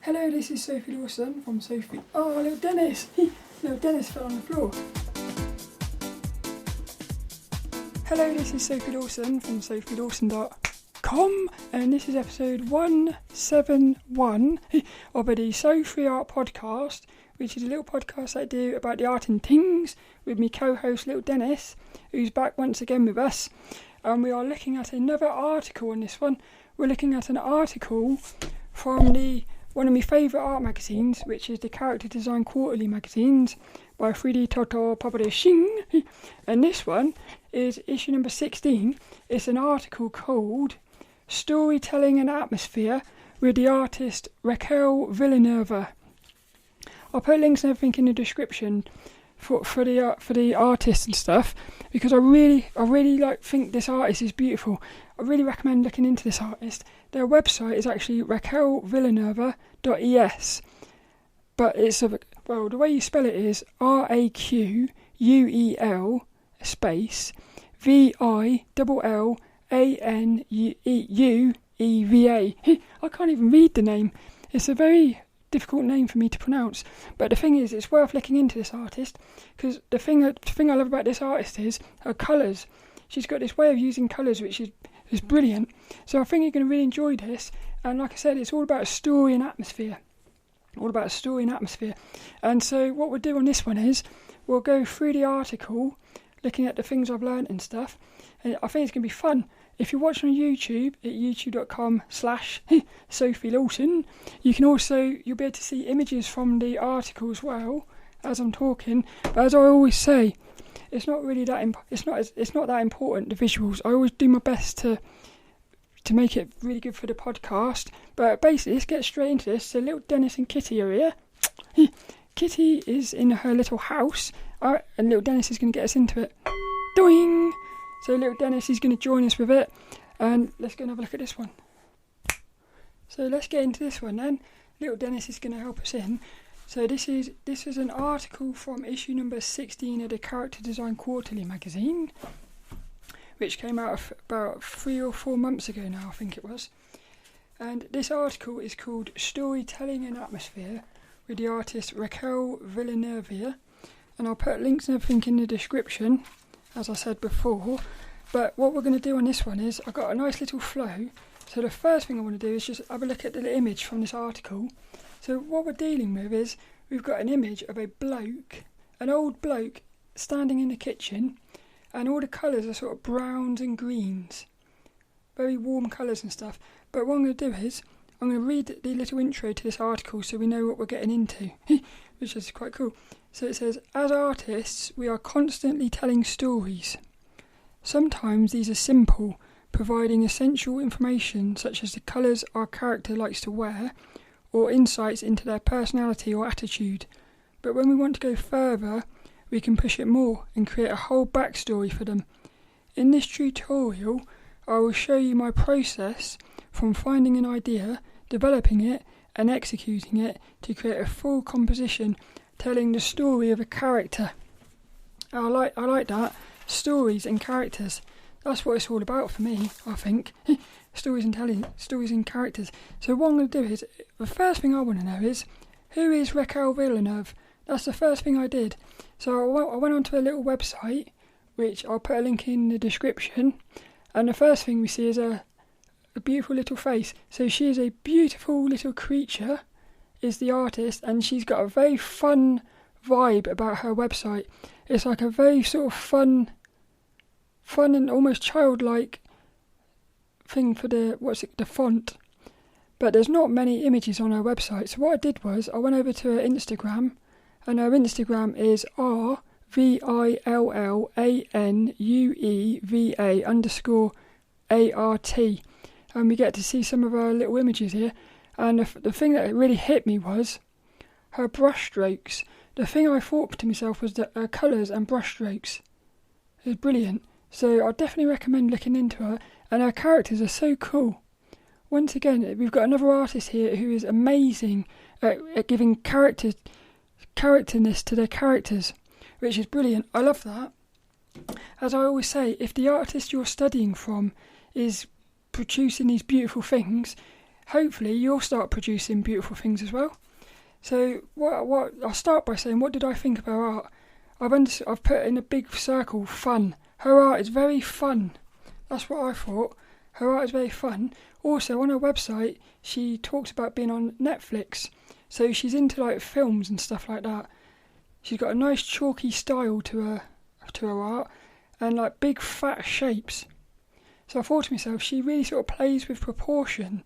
Hello, this is Sophie Lawson from Sophie... Oh, little Dennis! Little Dennis fell on the floor. Hello, this is Sophie Lawson from sophielawson.com, and this is episode 171 of the Sophie Art podcast, which is a little podcast I do about the art and things with me co-host little Dennis, who's back once again with us. And we are looking at another article on this one. We're looking at an article from one of my favourite art magazines, which is the Character Design Quarterly magazines by 3D Toto Publishing. And this one is issue number 16. It's an article called Storytelling and Atmosphere with the artist Raquel Villanueva. I'll put links and everything in the description for the artist and stuff, because I really think this artist is beautiful. I really recommend looking into this artist. Their website is actually raquelvillanueva.es, but it's the way you spell it is RAQUEL space VILLANUEVA. I can't even read the name. It's a very difficult name for me to pronounce, but the thing is, it's worth looking into this artist, because the thing I love about this artist is her colours. She's got this way of using colours which is brilliant, so I think you're going to really enjoy this. And like I said, it's all about story and atmosphere. And so what we'll do on this one is we'll go through the article, looking at the things I've learned and stuff, and I think it's going to be fun. If you're watching on YouTube at youtube.com/Sophie Lawson, you'll be able to see images from the article as well as I'm talking. But as I always say, it's not really that it's not that important, the visuals. I always do my best to make it really good for the podcast. But basically, let's get straight into this. So little Dennis and Kitty are here. Kitty is in her little house, and little Dennis is going to get us into it. Doing. So little Dennis is going to join us with it, and let's go and have a look at this one. So let's get into this one then. Little Dennis is going to help us in. So this is an article from issue number 16 of the Character Design Quarterly magazine, which came out about 3 or 4 months ago now, I think it was. And this article is called Storytelling and Atmosphere with the artist Raquel Villanueva, and I'll put links and everything in the description, as I said before. But what we're going to do on this one is, I've got a nice little flow. So the first thing I want to do is just have a look at the image from this article. So what we're dealing with is, we've got an image of an old bloke standing in the kitchen, and all the colours are sort of browns and greens, very warm colours and stuff. But what I'm going to do is, I'm going to read the little intro to this article so we know what we're getting into, which is quite cool. So it says, as artists, we are constantly telling stories. Sometimes these are simple, providing essential information such as the colours our character likes to wear, or insights into their personality or attitude. But when we want to go further, we can push it more and create a whole backstory for them. In this tutorial, I will show you my process from finding an idea, developing it, and executing it to create a full composition telling the story of a character. I like that. Stories and characters. That's what it's all about for me, I think. Stories and characters. So what I'm going to do is, the first thing I want to know is, who is Raquel Villanueva? That's the first thing I did. So I went onto a little website, which I'll put a link in the description, and the first thing we see is a beautiful little face. So she is a beautiful little creature, is the artist, and she's got a very fun vibe about her website. It's like a very sort of fun and almost childlike thing for the font. But there's not many images on her website. So what I did was, I went over to her Instagram, and her Instagram is RVILLANUEVA_ART, and we get to see some of her little images here. And the thing that really hit me was her brush strokes. The thing I thought to myself was that her colours and brush strokes is brilliant. So I definitely recommend looking into her, and her characters are so cool. Once again, we've got another artist here who is amazing at giving characterness to their characters, which is brilliant. I love that. As I always say, if the artist you're studying from is producing these beautiful things, hopefully you'll start producing beautiful things as well. So what I'll start by saying, what did I think of her art? I've put in a big circle, fun. Her art is very fun. That's what I thought. Her art is very fun. Also, on her website, she talks about being on Netflix. So she's into like films and stuff like that. She's got a nice chalky style to her art, and like big fat shapes. So I thought to myself, she really sort of plays with proportion.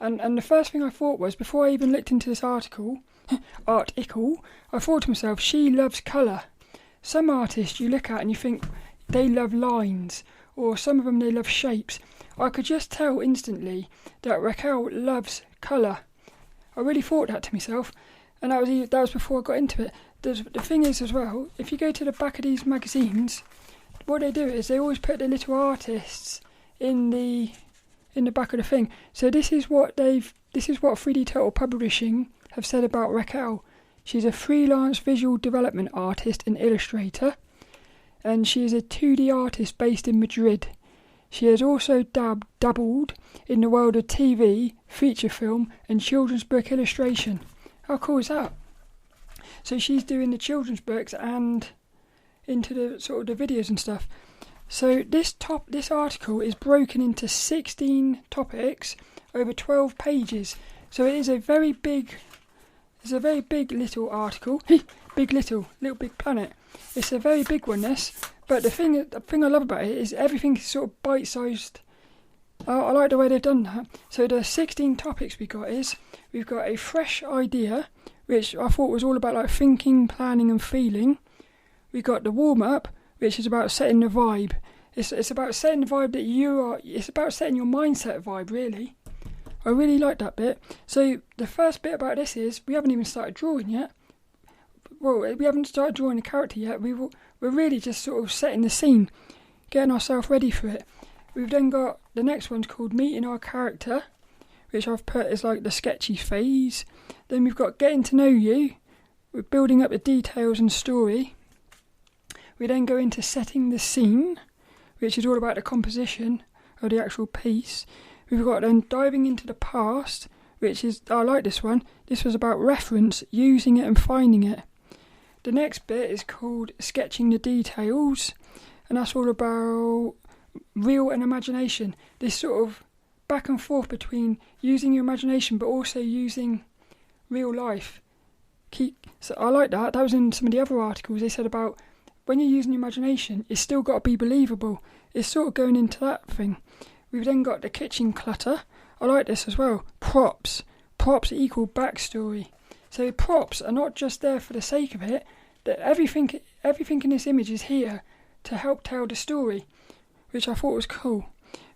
And the first thing I thought was, before I even looked into this article, Art-ickle, I thought to myself, she loves colour. Some artists you look at and you think they love lines, or some of them they love shapes. I could just tell instantly that Raquel loves colour. I really thought that to myself, and that was before I got into it. The thing is as well, if you go to the back of these magazines, what they do is they always put the little artists in the back of the thing. So this is what 3D Turtle Publishing have said about Raquel. She's a freelance visual development artist and illustrator, and she is a 2D artist based in Madrid. She has also dabbled in the world of TV, feature film, and children's book illustration. How cool is that? So she's doing the children's books and into the sort of the videos and stuff. So this article is broken into 16 topics over 12 pages. So it is a very big little article. Big planet. It's a very big one, this. But the thing I love about it is everything is sort of bite-sized. I like the way they've done that. So the 16 topics we've got a fresh idea, which I thought was all about like thinking, planning and feeling. We got the warm-up, which is about setting the vibe. It's about setting the vibe that you are. It's about setting your mindset vibe, really. I really like that bit. So the first bit about this is we haven't even started drawing yet. Well, we haven't started drawing the character yet. We're really just sort of setting the scene, getting ourselves ready for it. We've then got the next one's called meeting our character, which I've put as like the sketchy phase. Then we've got getting to know you. We're building up the details and story. We then go into setting the scene, which is all about the composition of the actual piece. We've got then diving into the past, which is, I like this one. This was about reference, using it and finding it. The next bit is called sketching the details, and that's all about real and imagination. This sort of back and forth between using your imagination but also using real life. So I like that. That was in some of the other articles. They said about when you're using your imagination, it's still got to be believable. It's sort of going into that thing. We've then got the kitchen clutter. I like this as well. Props. Props equal backstory. So props are not just there for the sake of it. That everything in this image is here to help tell the story, which I thought was cool.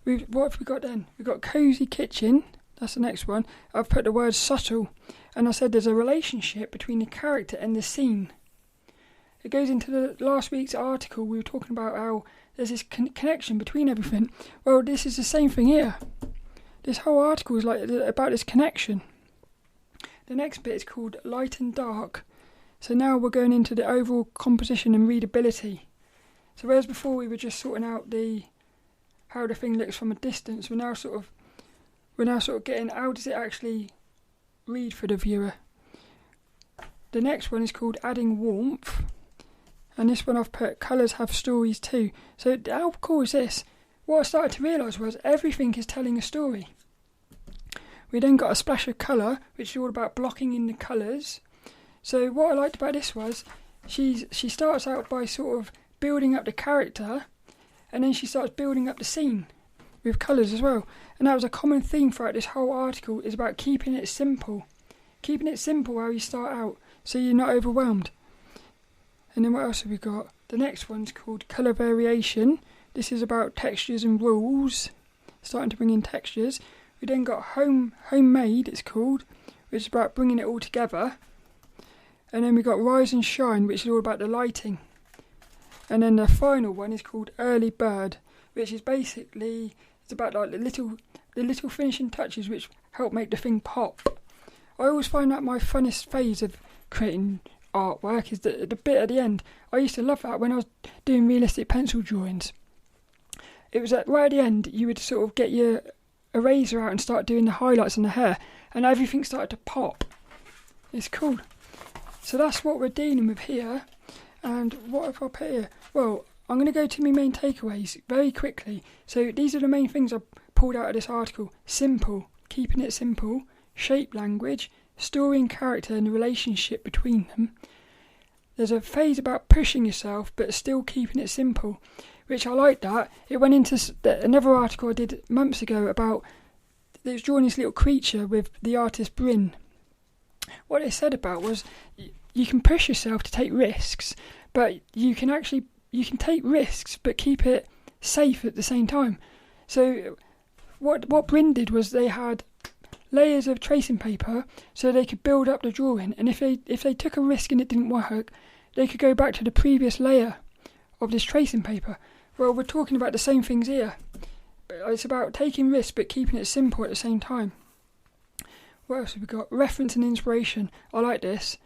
What have we got then? We've got cosy kitchen. That's the next one. I've put the word subtle, and I said there's a relationship between the character and the scene. It goes into the last week's article. We were talking about how there's this connection between everything. Well, this is the same thing here. This whole article is like about this connection. The next bit is called light and dark. So now we're going into the overall composition and readability. So whereas before we were just sorting out how the thing looks from a distance, we're now sort of getting how does it actually read for the viewer. The next one is called adding warmth. And this one I've put colours have stories too. So how cool is this? What I started to realise was everything is telling a story. We then got a splash of colour, which is all about blocking in the colours. So what I liked about this was she starts out by sort of building up the character, and then she starts building up the scene with colours as well. And that was a common theme throughout this whole article, is about keeping it simple. Keeping it simple while you start out, so you're not overwhelmed. And then what else have we got? The next one's called colour variation. This is about textures and rules, starting to bring in textures. We then got homemade, it's called, which is about bringing it all together. And then we got rise and shine, which is all about the lighting. And then the final one is called early bird, which is basically, it's about like the little finishing touches which help make the thing pop. I always find that my funnest phase of creating artwork is the bit at the end. I used to love that when I was doing realistic pencil drawings. It was right at the end you would sort of get your eraser out and start doing the highlights on the hair, and everything started to pop. It's cool. So that's what we're dealing with here. And what have I put here? Well, I'm going to go to my main takeaways very quickly. So these are the main things I pulled out of this article. Simple, keeping it simple. Shape language, story and character and the relationship between them. There's a phase about pushing yourself but still keeping it simple, which I like that. It went into another article I did months ago about, it was drawing this little creature with the artist Bryn. What it said about was, you can push yourself to take risks, but you can take risks but keep it safe at the same time. So what Bryn did was they had layers of tracing paper so they could build up the drawing, and if they took a risk and it didn't work, they could go back to the previous layer of this tracing paper. Well, we're talking about the same things here. It's about taking risks but keeping it simple at the same time. What else have we got? Reference and inspiration. I like this.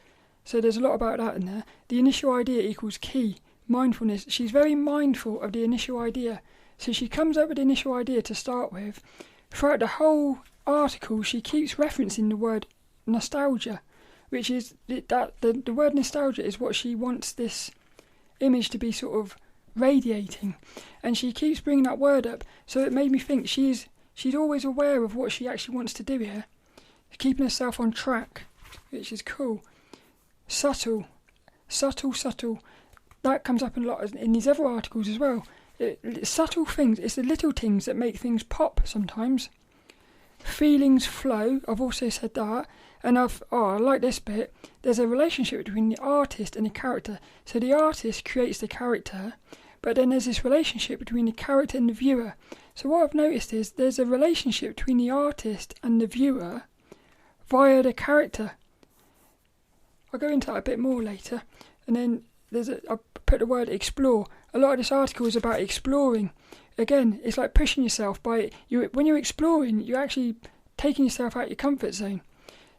So there's a lot about that in there. The initial idea equals key. Mindfulness. She's very mindful of the initial idea. So she comes up with the initial idea to start with. Throughout the whole article, she keeps referencing the word nostalgia, which is that the word nostalgia is what she wants this image to be sort of radiating, and she keeps bringing that word up. So it made me think she's always aware of what she actually wants to do here, keeping herself on track, which is cool. Subtle. That comes up a lot in these other articles as well. Subtle things. It's the little things that make things pop sometimes. Feelings flow. I've also said that. And I like this bit. There's a relationship between the artist and the character. So the artist creates the character, but then there's this relationship between the character and the viewer. So what I've noticed is there's a relationship between the artist and the viewer via the character. I'll go into that a bit more later. And then I put the word explore. A lot of this article is about exploring. Again, it's like pushing yourself when you're exploring, you're actually taking yourself out your comfort zone.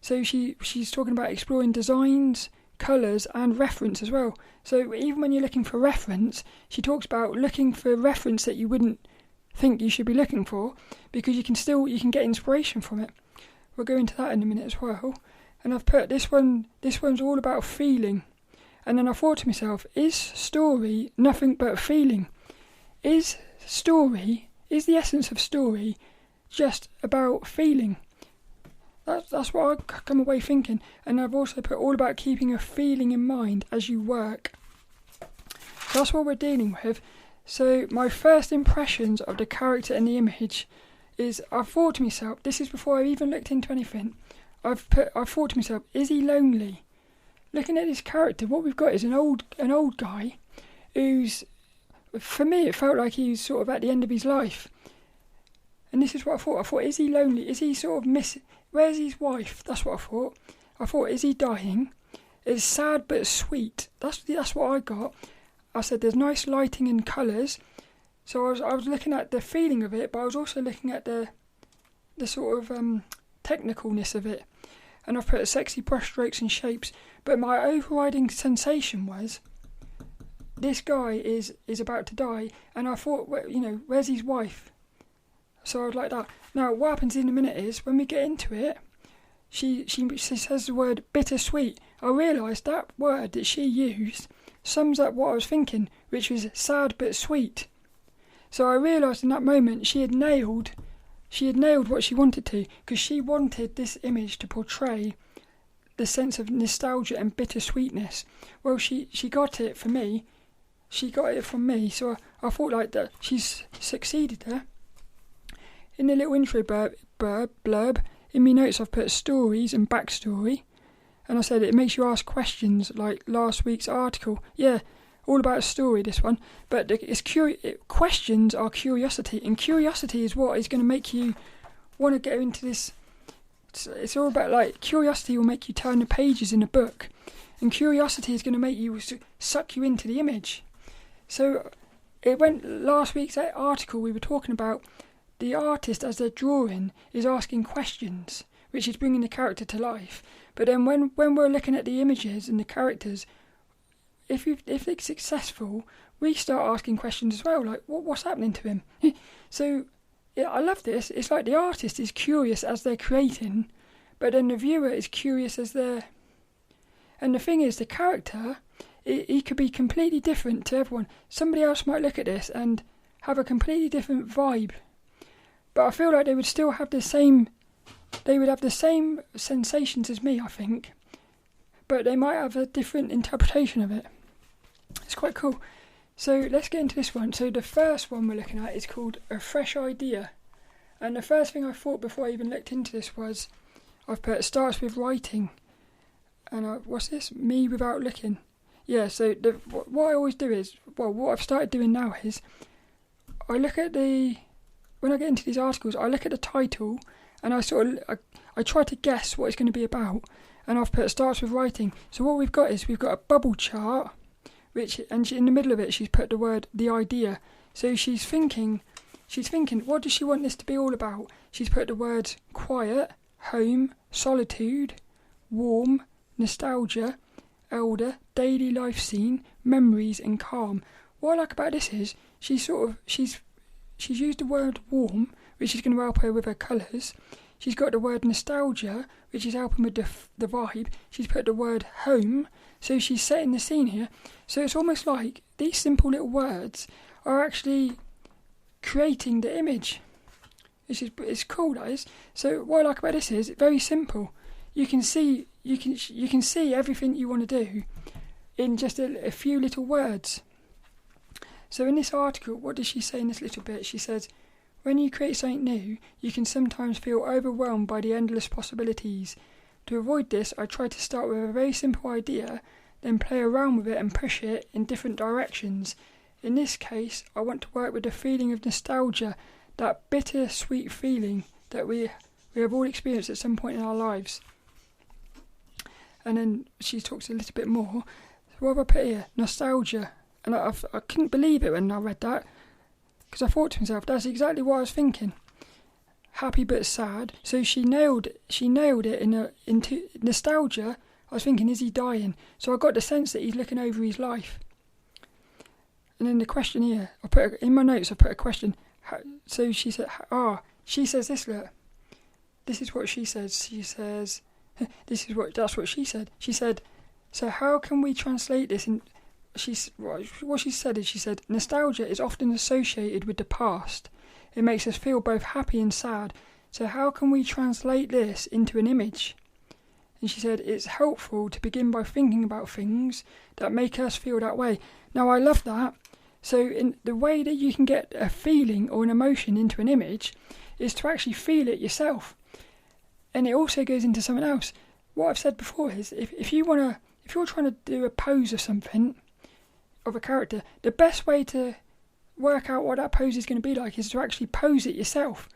So she's talking about exploring designs, colours and reference as well. So even when you're looking for reference, she talks about looking for reference that you wouldn't think you should be looking for, because you can get inspiration from it. We'll go into that in a minute as well. And I've put this one's all about feeling. And then I thought to myself, is story nothing but feeling? Is the essence of story just about feeling? That's what I come away thinking. And I've also put all about keeping a feeling in mind as you work. So that's what we're dealing with. So my first impressions of the character and the image is, I thought to myself, this is before I even looked into anything, I thought to myself, is he lonely? Looking at this character, what we've got is an old guy who's, for me, it felt like he was sort of at the end of his life. And this is what I thought. I thought, is he lonely? Is he sort of where's his wife? That's what I thought. I thought, is he dying? It's sad but sweet. That's what I got. I said, there's nice lighting and colours. So I was looking at the feeling of it, but I was also looking at the sort of technicalness of it. And I've put sexy brushstrokes and shapes. But my overriding sensation was, this guy is about to die, and I thought, where's his wife? So I was like that. Now, what happens in a minute is, when we get into it, she says the word bittersweet. I realised that word that she used sums up what I was thinking, which was sad but sweet. So I realised in that moment she had nailed what she wanted to, because she wanted this image to portray the sense of nostalgia and bittersweetness. Well, she got it for me. She got it from me, so I thought like that. She's succeeded there. In the little intro blurb, in my notes I've put stories and backstory. And I said it makes you ask questions, like last week's article. Yeah, all about story, this one. But questions are curiosity, and curiosity is what is going to make you want to go into this. It's all about, like, curiosity will make you turn the pages in a book, and curiosity is going to make you suck you into the image. So last week's article, we were talking about the artist, as they're drawing, is asking questions, which is bringing the character to life. But then when we're looking at the images and the characters, if it's successful, we start asking questions as well, like what's happening to him. So I love this. It's like the artist is curious as they're creating, but then the viewer is curious as they're... And the thing is, the character, he could be completely different to everyone. Somebody else might look at this and have a completely different vibe. But I feel like they would still have the same... They would have the same sensations as me, I think. But they might have a different interpretation of it. It's quite cool. So let's get into this one. So the first one we're looking at is called A Fresh Idea. And the first thing I thought before I even looked into this was, I've put starts with writing. And what's this? Me without looking. Yeah, so what I always do is, what I've started doing now is, I look at when I get into these articles, I look at the title and I try to guess what it's going to be about. And I've put starts with writing. So what we've got a bubble chart, and in the middle of it she's put the idea. So she's thinking, what does she want this to be all about? She's put the words quiet, home, solitude, warm, nostalgia, elder, daily life scene, memories and calm. What I like about this is she's used the word warm, which is going to help her with her colours. She's got the word nostalgia, which is helping with the vibe. She's put the word home, so she's setting the scene here. So it's almost like these simple little words are actually creating the image. It's cool, that is. So what I like about this is it's very simple. You can see everything you want to do in just a few little words. So in this article, what does she say in this little bit? She says, when you create something new, you can sometimes feel overwhelmed by the endless possibilities. To avoid this, I try to start with a very simple idea, then play around with it and push it in different directions. In this case, I want to work with the feeling of nostalgia, that bitter-sweet feeling that we have all experienced at some point in our lives. And then she talks a little bit more. So what have I put here? Nostalgia. And I couldn't believe it when I read that, because I thought to myself, that's exactly what I was thinking. Happy but sad. So she nailed it into nostalgia. I was thinking, is he dying? So I got the sense that he's looking over his life. And then the question here, in my notes I put a question. So she said, she says this, look. This is what she says. She says, that's what she said. She said, so how can we translate this in... What she said is, she said, nostalgia is often associated with the past. It makes us feel both happy and sad. So how can we translate this into an image? And she said, it's helpful to begin by thinking about things that make us feel that way. Now, I love that. So in the way that you can get a feeling or an emotion into an image is to actually feel it yourself. And it also goes into something else. What I've said before is, if you're trying to do a pose of something, of a character, the best way to work out what that pose is going to be like is to actually pose it yourself.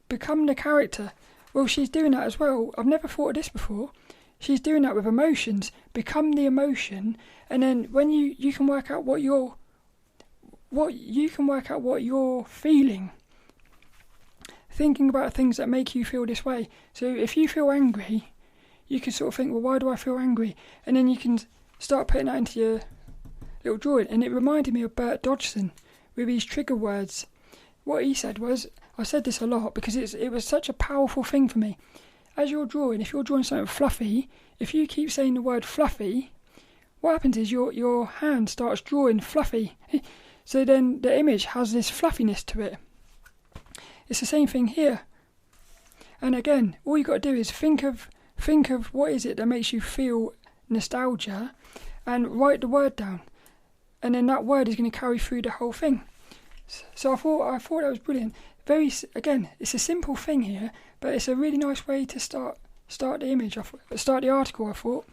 Become the character. Well, she's doing that as well. I've never thought of this before. She's doing that with emotions. Become the emotion, and then when you can work out what you're feeling. Thinking about things that make you feel this way. So if you feel angry, you can sort of think, well, why do I feel angry? And then you can start putting that into your little drawing. And it reminded me of Bert Dodgson with his trigger words. What he said was, I said this a lot because it was such a powerful thing for me. As you're drawing, if you're drawing something fluffy, if you keep saying the word fluffy, what happens is your hand starts drawing fluffy. So then the image has this fluffiness to it. It's the same thing here. And again, all you got to do is think of what is it that makes you feel nostalgia, and write the word down. And then that word is going to carry through the whole thing. So I thought that was brilliant. Again, it's a simple thing here, but it's a really nice way to start the image, start the article, I thought.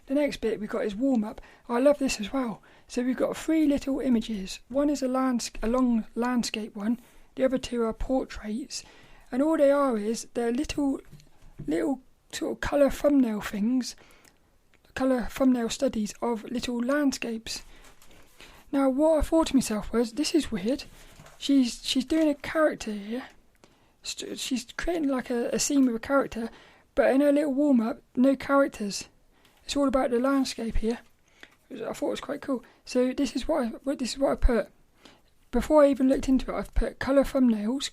The next bit we've got is warm up. I love this as well. So we've got 3 little images. One is a long landscape one. The other 2 are portraits. And all they are is they're little sort of colour thumbnail things, colour thumbnail studies of little landscapes. Now what I thought to myself was, this is weird. She's doing a character here. She's creating like a scene with a character, but in her little warm-up, no characters. It's all about the landscape here. I thought it was quite cool. So this is what I put. before I even looked into it, I've put colour thumbnails, ?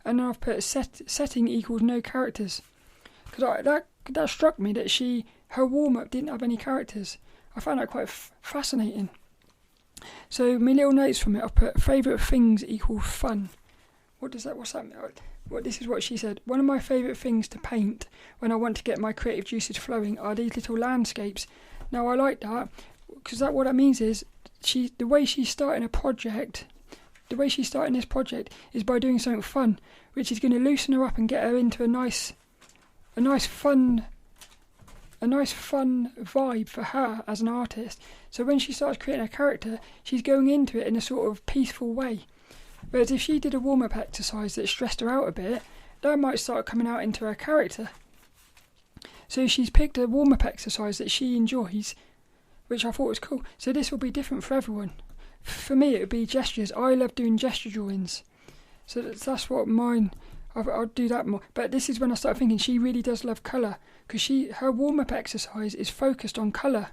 And then I've put setting equals no characters. Because that struck me that her warm-up didn't have any characters. I found that quite fascinating. So my little notes from it, I've put favourite things equals fun. What's that mean? This is what she said. One of my favourite things to paint when I want to get my creative juices flowing are these little landscapes. Now I like that, because what that means is the way she's starting this project is by doing something fun, which is going to loosen her up and get her into a nice fun vibe for her as an artist. So when she starts creating a character, she's going into it in a sort of peaceful way. Whereas if she did a warm-up exercise that stressed her out a bit, that might start coming out into her character. So she's picked a warm-up exercise that she enjoys, which I thought was cool. So this will be different for everyone. For me, it would be gestures. I love doing gesture drawings. So that's what mine... I'll do that more. But this is when I started thinking she really does love colour, because her warm-up exercise is focused on colour.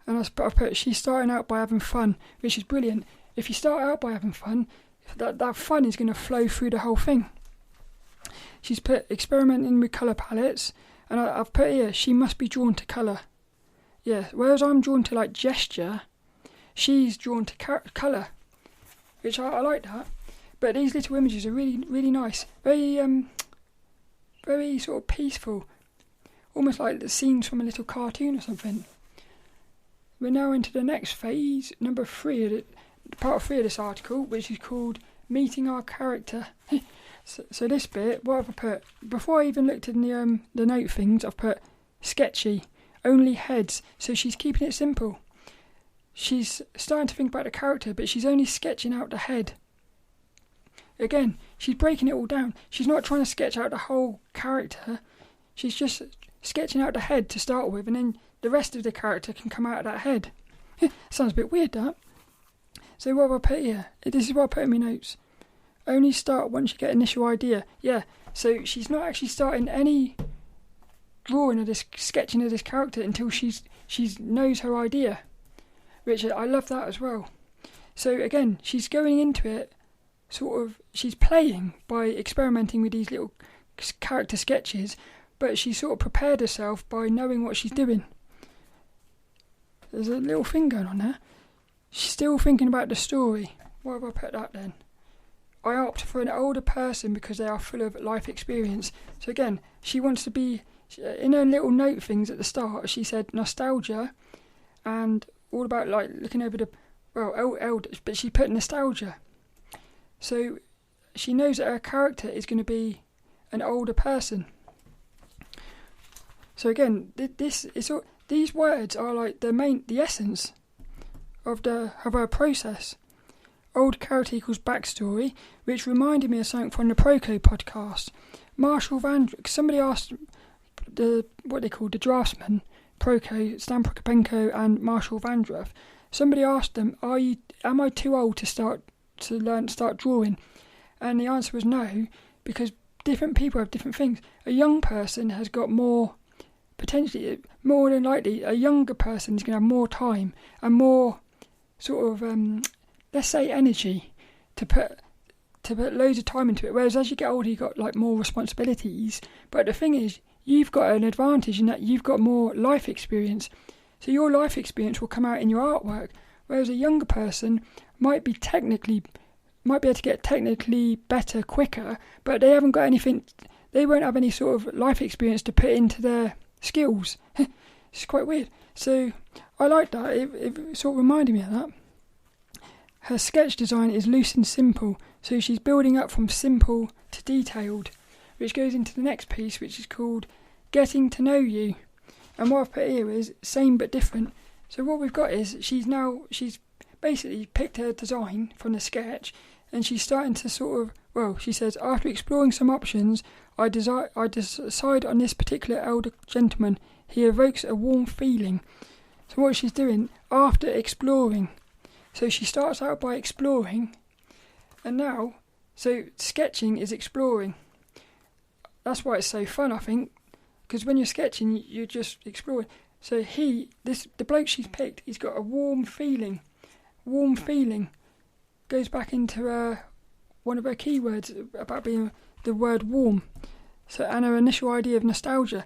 And I put she's starting out by having fun, which is brilliant. If you start out by having fun, that fun is going to flow through the whole thing. She's put experimenting with colour palettes, and I've put here she must be drawn to colour. Yeah, whereas I'm drawn to like gesture, she's drawn to colour, which I like that. But these little images are really, really nice. Very sort of peaceful. Almost like the scenes from a little cartoon or something. We're now into the next phase, number 3, part 3 of this article, which is called Meeting Our Character. so this bit, what have I put? Before I even looked in the note things, I've put sketchy, only heads. So she's keeping it simple. She's starting to think about the character, but she's only sketching out the head. Again, she's breaking it all down. She's not trying to sketch out the whole character. She's just sketching out the head to start with, and then the rest of the character can come out of that head. Sounds a bit weird, that. So what have I put here? This is what I put in my notes. Only start once you get initial idea. Yeah, so she's not actually starting any drawing of this, sketching of this character until she knows her idea. Which I love that as well. So again, she's going into it she's playing by experimenting with these little character sketches, but she sort of prepared herself by knowing what she's doing. There's a little thing going on there. She's still thinking about the story. Why have I put that then? I opt for an older person because they are full of life experience. So again, she wants to be, in her little note things at the start, she said nostalgia and all about like looking over the, elders, but she put nostalgia. So she knows that her character is going to be an older person. So again, these words are like the essence of her process. Old character equals backstory, which reminded me of something from the Proco podcast. Marshall Vandroff. Somebody asked what they call the draftsman, Proco, Stan Prokopenko, and Marshall Vandroff. Somebody asked them, "Am I too old to start drawing?" And the answer was no, because different people have different things. A young person has got more, potentially, more than likely, a younger person is going to have more time and more sort of, let's say, energy to put loads of time into it. Whereas as you get older, you've got like more responsibilities. But the thing is, you've got an advantage in that you've got more life experience. So your life experience will come out in your artwork. Whereas a younger person might be able to get technically better quicker, but they haven't got anything, they won't have any sort of life experience to put into their skills. It's quite weird. So I like that, it sort of reminded me of that. Her sketch design is loose and simple, so she's building up from simple to detailed, which goes into the next piece, which is called Getting to Know You. And what I've put here is same but different. So what we've got is she's basically picked her design from the sketch, and she's starting to she says, after exploring some options, I decide on this particular elder gentleman. He evokes a warm feeling. So what she's doing, after exploring, so she starts out by exploring, and now, so sketching is exploring. That's why it's so fun, I think, because when you're sketching, you're just exploring. So the bloke she's picked, he's got a warm feeling. warm feeling. Goes back into one of her keywords about being the word warm. So, and her initial idea of nostalgia.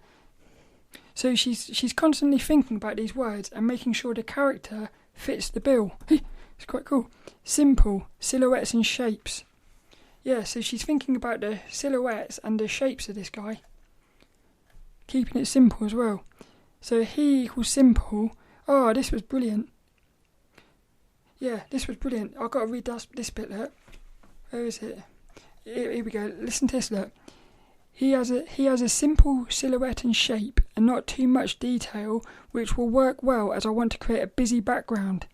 So she's constantly thinking about these words and making sure the character fits the bill. It's quite cool. Simple, silhouettes and shapes. Yeah, so she's thinking about the silhouettes and the shapes of this guy. Keeping it simple as well. So he equals simple. Oh, this was brilliant. Yeah, this was brilliant. I've got to read this bit, look. Where is it? Here we go. Listen to this, look. He has a simple silhouette and shape and not too much detail, which will work well as I want to create a busy background.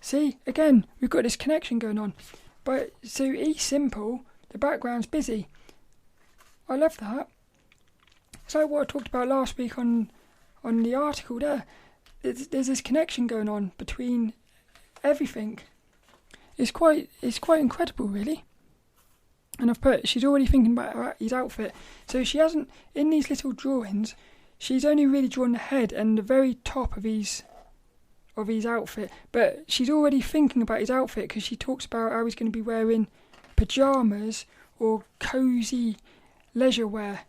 See, again, we've got this connection going on. But so he's simple, the background's busy. I love that. It's like what I talked about last week on the article there. There's this connection going on between everything. It's quite incredible, really. And I've put, she's already thinking about his outfit. So she hasn't, in these little drawings, she's only really drawn the head and the very top of his outfit. But she's already thinking about his outfit because she talks about how he's going to be wearing pyjamas or cosy leisure wear,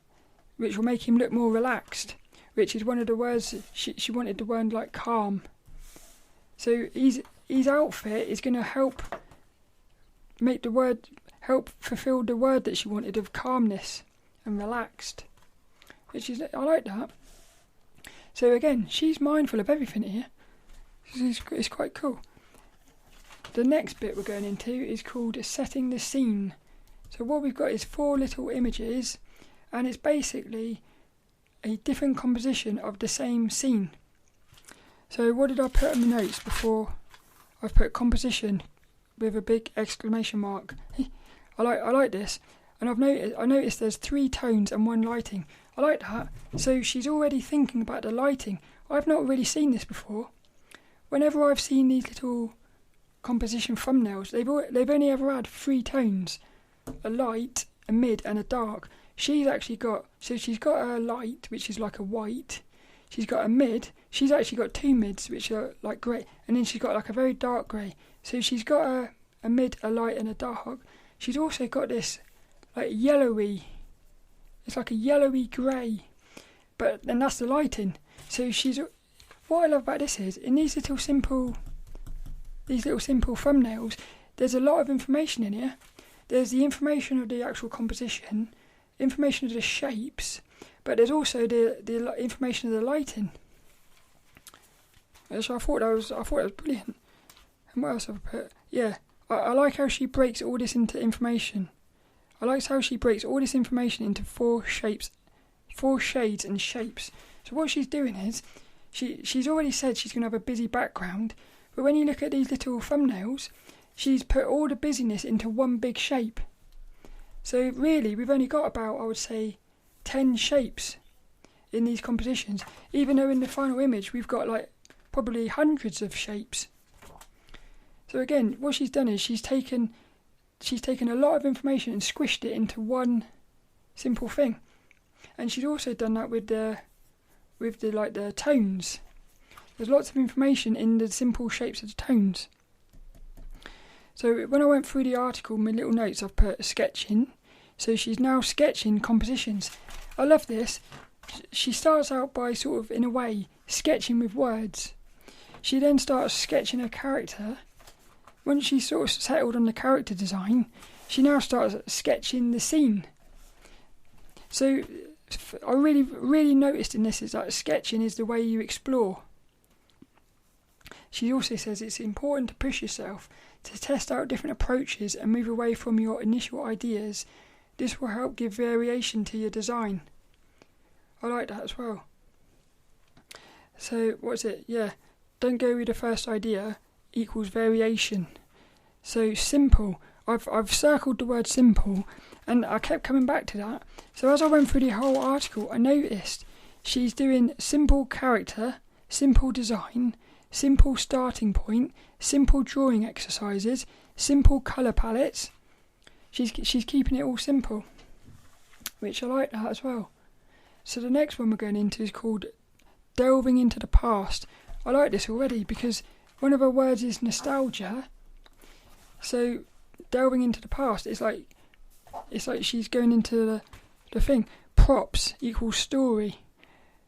which will make him look more relaxed, which is one of the words she wanted the word like calm. So his outfit is going to help fulfill the word that she wanted of calmness and relaxed, which is, I like that. So again, she's mindful of everything here. It's quite cool. The next bit we're going into is called setting the scene. So what we've got is 4 little images, and it's basically a different composition of the same scene. So what did I put in the notes before? I've put composition with a big exclamation mark. I like this, and I noticed there's 3 tones and 1 lighting. I like that. So she's already thinking about the lighting. I've not really seen this before. Whenever I've seen these little composition thumbnails, they've only ever had 3 tones: a light, a mid, and a dark. She's got a light, which is like a white. She's got a mid. She's actually got 2 mids, which are like grey, and then she's got like a very dark grey. So she's got a mid, a light, and a dark. She's also got this like yellowy. It's like a yellowy grey, and that's the lighting. So what I love about this is in these little simple thumbnails, there's a lot of information in here. There's the information of the actual composition, information of the shapes, but there's also the information of the lighting. So I thought that was brilliant. And what else have I put? Yeah, I like how she breaks all this into information. I like how she breaks all this information into 4 shapes, 4 shades and shapes. So what she's doing is, she's already said she's going to have a busy background, but when you look at these little thumbnails, she's put all the busyness into one big shape. So really, we've only got about, I would say, 10 shapes in these compositions, even though in the final image we've got like probably hundreds of shapes. So again, what she's done is she's taken a lot of information and squished it into one simple thing. And she's also done that with the tones. There's lots of information in the simple shapes of the tones. So when I went through the article, my little notes, I've put sketching. So she's now sketching compositions. I love this. She starts out by sort of, in a way, sketching with words. She then starts sketching her character. Once she's sort of settled on the character design, she now starts sketching the scene. So I really, really noticed in this is that sketching is the way you explore. She also says it's important to push yourself, to test out different approaches and move away from your initial ideas. This will help give variation to your design. I like that as well. So what's it? Yeah, don't go with the first idea equals variation. So simple. I've circled the word simple, and I kept coming back to that. So as I went through the whole article, I noticed she's doing simple character, simple design, simple starting point, simple drawing exercises, simple colour palettes. She's keeping it all simple, which I like that as well. So the next one we're going into is called delving into the past. I like this already because one of her words is nostalgia. So delving into the past, it's like she's going into the thing. Props equals story.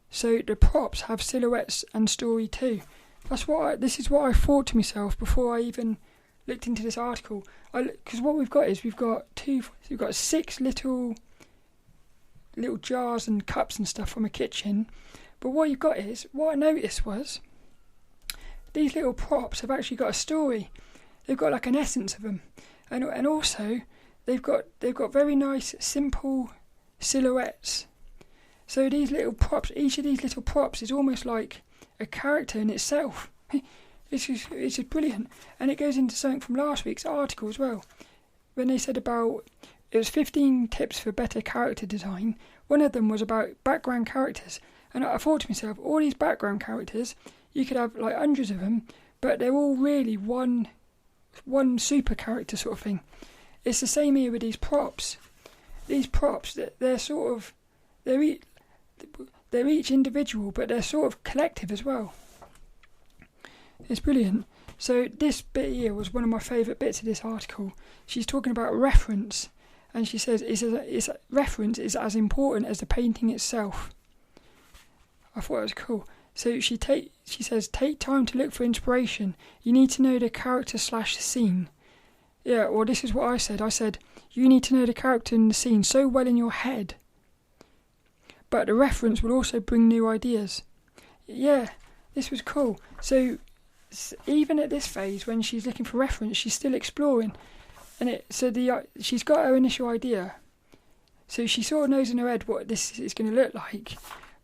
So the props have silhouettes and story too. This is what I thought to myself before I even looked into this article. Because what we've got is we've got 6 little jars and cups and stuff from a kitchen. But what you've got is, what I noticed was, these little props have actually got a story. They've got like an essence of them, and also they've got very nice simple silhouettes. So these little props, each of these little props is almost like a character in itself. It's just brilliant, and it goes into something from last week's article as well, when they said about it was 15 tips for better character design. One of them was about background characters, and I thought to myself, all these background characters, you could have like hundreds of them, but they're all really one super character sort of thing. It's the same here with these props. These props, they're each individual, but they're sort of collective as well. It's brilliant. So this bit here was one of my favourite bits of this article. She's talking about reference, and she says reference is as important as the painting itself. I thought it was cool. So she says, take time to look for inspiration. You need to know the character / scene. Yeah, well, this is what I said. I said, you need to know the character and the scene so well in your head. But the reference will also bring new ideas. Yeah, this was cool. So even at this phase, when she's looking for reference, she's still exploring. And she's got her initial idea. So she sort of knows in her head what this is going to look like.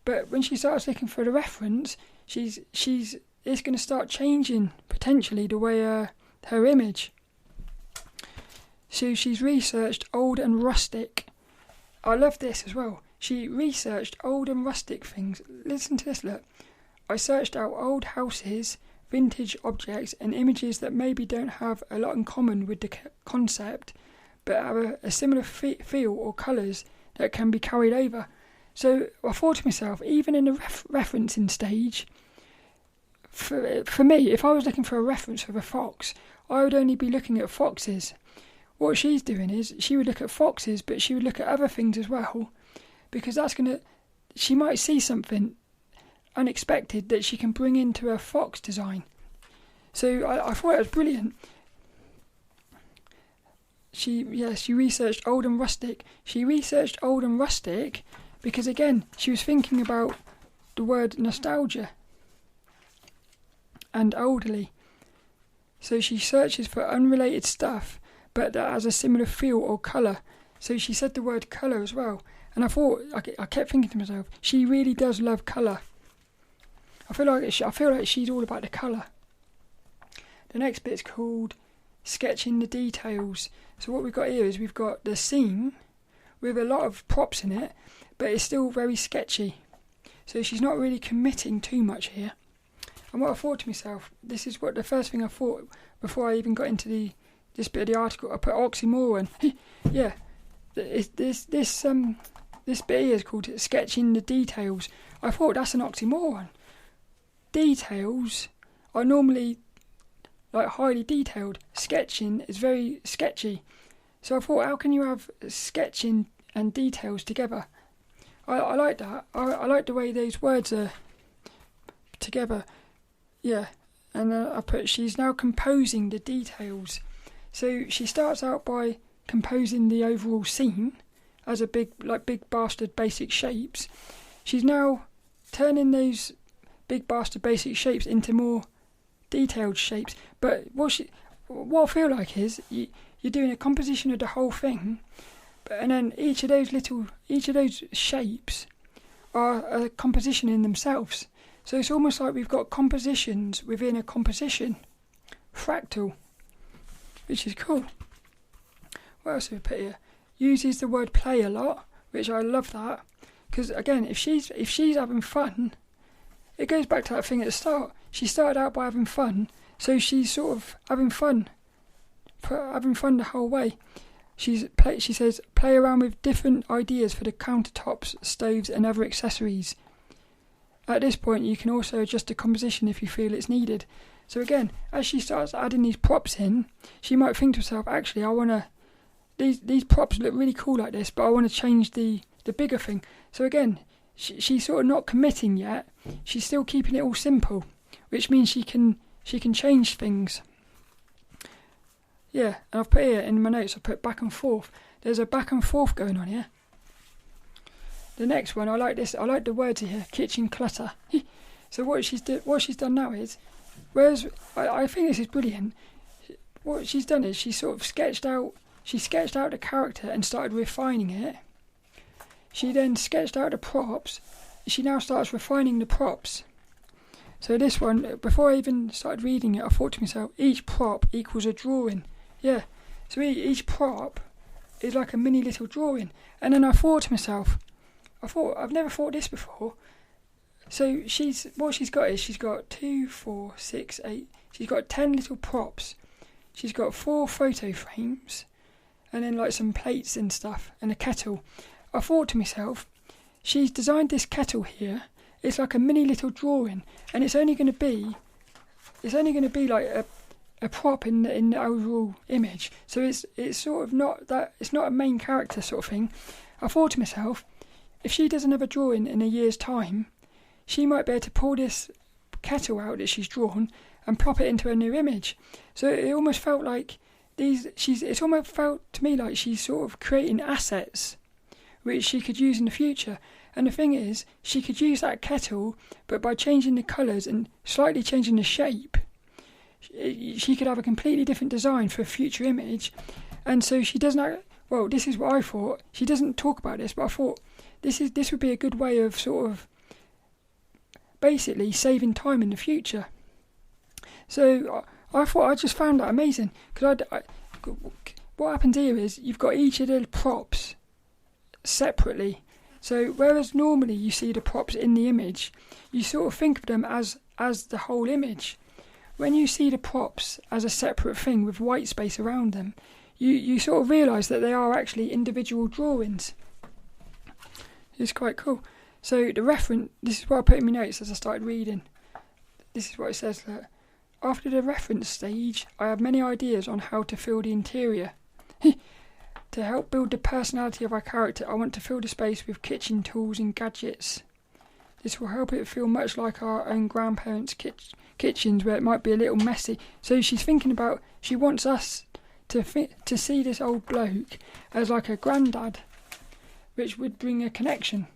But when she starts looking for the reference, it's going to start changing potentially the way her image. So she's researched old and rustic. I love this as well. She researched old and rustic things. Listen to this, look. I searched out old houses, vintage objects, and images that maybe don't have a lot in common with the concept, but have a similar feel or colours that can be carried over. So I thought to myself, even in the referencing stage, for me, if I was looking for a reference of a fox, I would only be looking at foxes. What she's doing is, she would look at foxes, but she would look at other things as well, because she might see something unexpected that she can bring into her fox design. So I thought it was brilliant. She researched old and rustic. She researched old and rustic because, again, she was thinking about the word nostalgia and elderly. So she searches for unrelated stuff, but that has a similar feel or colour. So she said the word colour as well. And I kept thinking to myself, she really does love colour. I feel like she's all about the colour. The next bit's called sketching the details. So what we've got here is we've got the scene with a lot of props in it, but it's still very sketchy. So she's not really committing too much here. And what I thought to myself, this is what the first thing I thought before I even got into this bit of the article. I put oxymoron. Yeah, this bit here is called sketching the details. I thought that's an oxymoron. Details are normally like highly detailed. Sketching is very sketchy. So I thought, how can you have sketching and details together? I like that. I like the way those words are together. Yeah, and I put, she's now composing the details. So she starts out by composing the overall scene as a big bastard basic shapes. She's now turning those big bastard basic shapes into more detailed shapes. But what I feel like is you're doing a composition of the whole thing, and then each of those shapes are a composition in themselves. So it's almost like we've got compositions within a composition. Fractal. Which is cool. What else have we put here? Uses the word play a lot, which I love that. Because again, if she's having fun, it goes back to that thing at the start. She started out by having fun, so she's sort of having fun the whole way. She says, play around with different ideas for the countertops, stoves and other accessories. At this point, you can also adjust the composition if you feel it's needed. So again, as she starts adding these props in, she might think to herself, actually, I want to, these props look really cool like this, but I want to change the bigger thing. So again, she's sort of not committing yet. She's still keeping it all simple, which means she can change things. Yeah, and I've put here in my notes, I put back and forth. There's a back and forth going on here. The next one, I like this. I like the words here, kitchen clutter. So what she's done now is, whereas I think this is brilliant. What she's done is she sort of sketched out the character and started refining it. She then sketched out the props. She now starts refining the props. So this one, before I even started reading it, I thought to myself, each prop equals a drawing. Yeah. So each prop is like a mini little drawing. And then I thought to myself, I've never thought this before. So she's got 2, 4, 6, 8. She's got 10 little props. She's got 4 photo frames, and then like some plates and stuff, and a kettle. I thought to myself, she's designed this kettle here. It's like a mini little drawing, and it's only going to be like a prop in the overall image. So it's sort of not that, it's not a main character sort of thing. I thought to myself, if she does another drawing in a year's time, she might be able to pull this kettle out that she's drawn and plop it into a new image. So it almost felt like it's almost felt to me like she's sort of creating assets which she could use in the future. And the thing is, she could use that kettle, but by changing the colours and slightly changing the shape, she could have a completely different design for a future image. And so she doesn't. Well, this is what I thought. She doesn't talk about this, but I thought this would be a good way of sort of basically saving time in the future. So I just found that amazing, because what happens here is you've got each of the props separately. So whereas normally you see the props in the image, you sort of think of them as the whole image. When you see the props as a separate thing with white space around them, you sort of realise that they are actually individual drawings. It's quite cool. So the reference, this is what I put in my notes as I started reading. This is what it says. After the reference stage, I have many ideas on how to fill the interior. To help build the personality of our character, I want to fill the space with kitchen tools and gadgets. This will help it feel much like our own grandparents' kitchens, where it might be a little messy. So she's thinking about, she wants us to see this old bloke as like a granddad, which would bring a connection,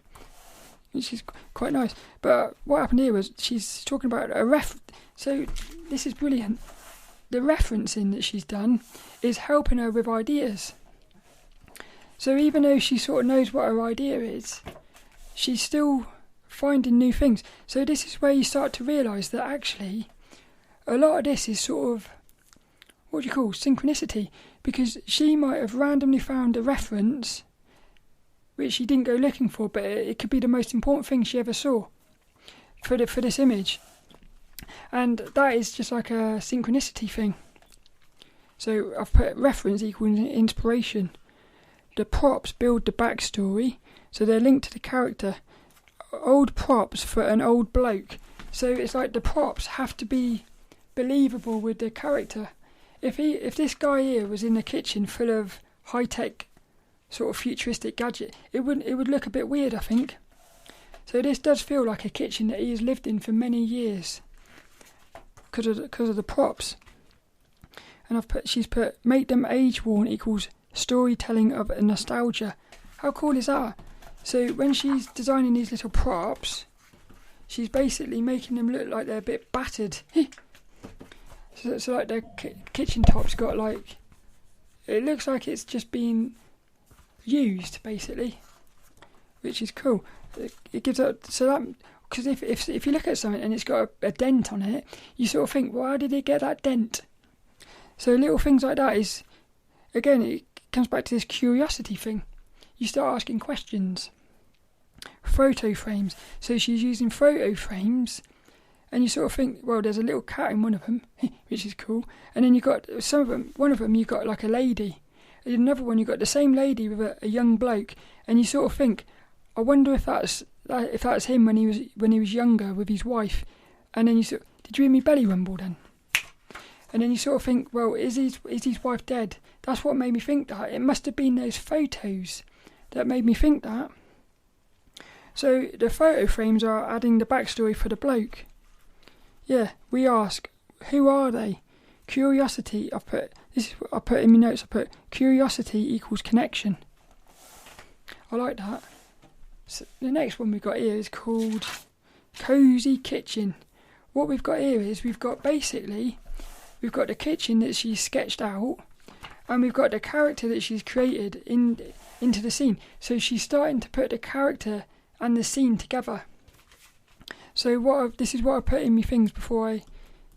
which is quite nice. But what happened here was she's talking about so this is brilliant. The referencing that she's done is helping her with ideas. So even though she sort of knows what her idea is, she's still finding new things. So this is where you start to realise that actually a lot of this is sort of, what do you call, synchronicity, because she might have randomly found a reference which she didn't go looking for, but it could be the most important thing she ever saw for this image. And that is just like a synchronicity thing. So I've put reference equals inspiration. The props build the backstory, so they're linked to the character. Old props for an old bloke. So it's like the props have to be believable with the character. If this guy here was in the kitchen full of high-tech sort of futuristic gadget, it would look a bit weird, I think. So this does feel like a kitchen that he has lived in for many years because of the props. And she's put make them age-worn equals storytelling of a nostalgia. How cool is that? So when she's designing these little props, she's basically making them look like they're a bit battered. So like their kitchen top's got like, it looks like it's just been used basically, which is cool. It gives out, so that, because if you look at something and it's got a dent on it, you sort of think, well, how did it get that dent? So little things like that is, again, it comes back to this curiosity thing. You start asking questions. Photo frames. So she's using photo frames, and you sort of think, well, there's a little cat in one of them, which is cool. And then you got some of them. One of them you got like a lady. And another one you got the same lady with a young bloke, and you sort of think, I wonder if that's if that's him when he was younger with his wife, and then did you hear me belly rumble then? And then you sort of think, well, is his wife dead? That's what made me think that. It must have been those photos that made me think that. So the photo frames are adding the backstory for the bloke. Yeah, we ask, who are they? Curiosity. I put in my notes. I put curiosity equals connection. I like that. So the next one we've got here is called Cozy Kitchen. What we've got here is we've got the kitchen that she's sketched out, and we've got the character that she's created into the scene. So she's starting to put the character and the scene together. So this is what I put in my things before I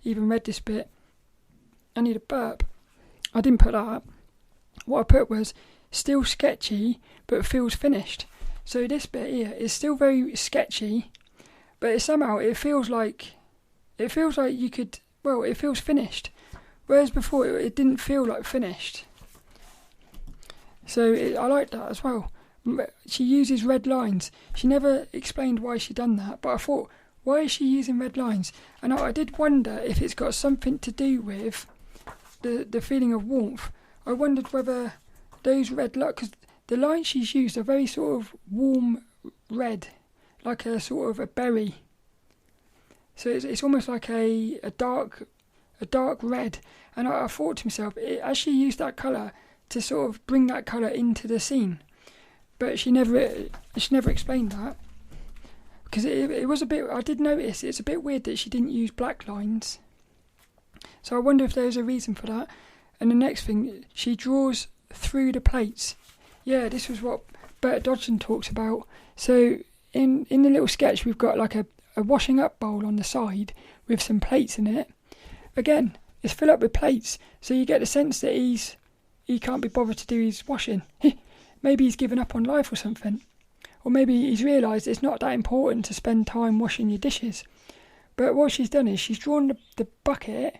even read this bit. I need a burp. I didn't put that. What I put was still sketchy but feels finished. So this bit here is still very sketchy, but it feels like you could. Well, it feels finished, whereas before it didn't feel like finished. So I like that as well. She uses red lines. She never explained why she done that, but I thought, why is she using red lines? And I did wonder if it's got something to do with the feeling of warmth. I wondered whether those red lines, because the lines she's used are very sort of warm red, like a sort of a berry. So it's almost like a dark red. And I thought to myself, as she used that colour to sort of bring that colour into the scene, but she never explained that. Because it was a bit, I did notice it's a bit weird that she didn't use black lines. So I wonder if there's a reason for that. And the next thing, she draws through the plates. Yeah, this was what Bert Dodson talks about. So in the little sketch, we've got like a washing up bowl on the side with some plates in it. Again, it's filled up with plates, so you get the sense that he can't be bothered to do his washing. Maybe he's given up on life or something. Or maybe he's realised it's not that important to spend time washing your dishes. But what she's done is she's drawn the bucket,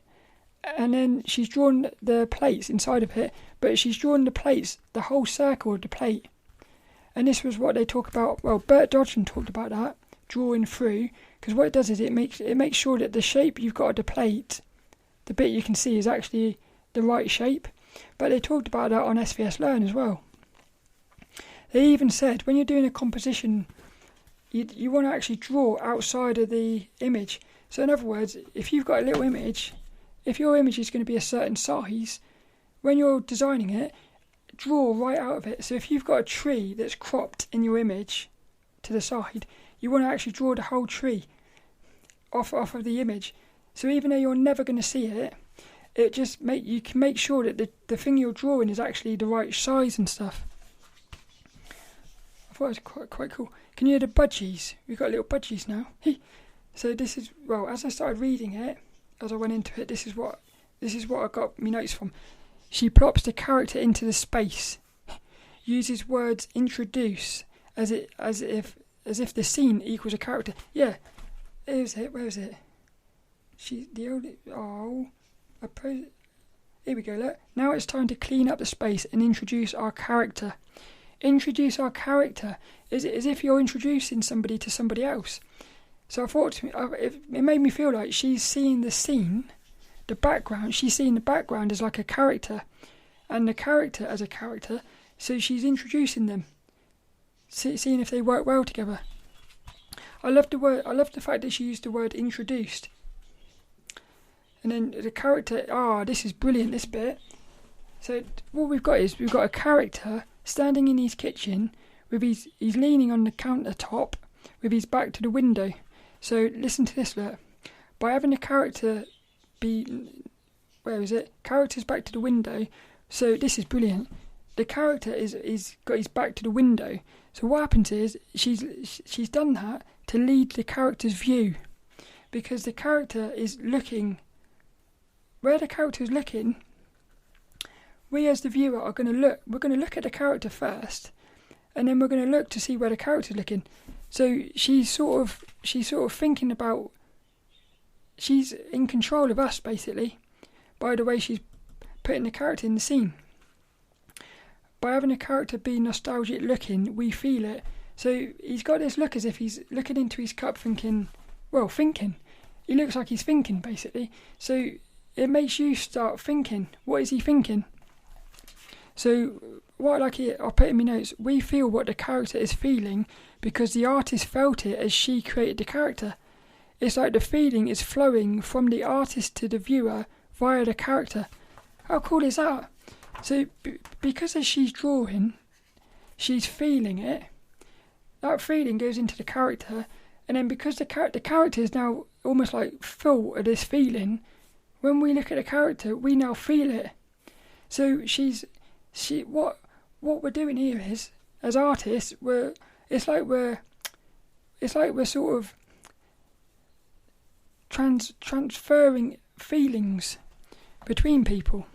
and then she's drawn the plates inside of it, but she's drawn the plates, the whole circle of the plate. And this was what they talk about. Well, Bert Dodson talked about that, drawing through, because what it does is it makes sure that the shape you've got of the plate, the bit you can see, is actually the right shape. But they talked about that on SVS Learn as well. They even said when you're doing a composition, you want to actually draw outside of the image. So in other words, if you've got a little image, if your image is going to be a certain size, when you're designing it, draw right out of it. So if you've got a tree that's cropped in your image to the side, you want to actually draw the whole tree off of the image. So even though you're never going to see it, you can make sure that the thing you're drawing is actually the right size and stuff. I thought it was quite cool. Can you hear the budgies? We've got little budgies now. So this is, well, as I started reading it, as I went into it, this is what I got my notes from. She plops the character into the space, uses words introduce as if the scene equals a character. Yeah, where is it? Here we go, look. Now it's time to clean up the space and introduce our character. Introduce our character is as if you're introducing somebody to somebody else. So I thought it made me feel like she's seeing the scene, the background. She's seeing the background as like a character, and the character as a character. So she's introducing them, seeing if they work well together. I love the fact that she used the word introduced. And then the character. This is brilliant. This bit. So what we've got is a character standing in his kitchen with he's leaning on the countertop with his back to the window. So listen to this, look. By having the character character's back to the window. So this is brilliant. The character is got his back to the window. So what happens is she's done that to lead the character's view, because the character is looking where the character is looking. We as the viewer are going to look. We're going to look at the character first, and then we're going to look to see where the character's looking. So she's sort of thinking about. She's in control of us, basically, by the way she's putting the character in the scene. By having a character be nostalgic looking, we feel it. So he's got this look as if he's looking into his cup thinking. He looks like he's thinking, basically. So it makes you start thinking. What is he thinking? So what I like here, I'll put in my notes, we feel what the character is feeling because the artist felt it as she created the character. It's like the feeling is flowing from the artist to the viewer via the character. How cool is that? So because as she's drawing, she's feeling it. That feeling goes into the character, and then because the character is now almost like full of this feeling, when we look at the character, we now feel it. So what we're doing here is, as artists, it's like we're sort of transferring feelings between people.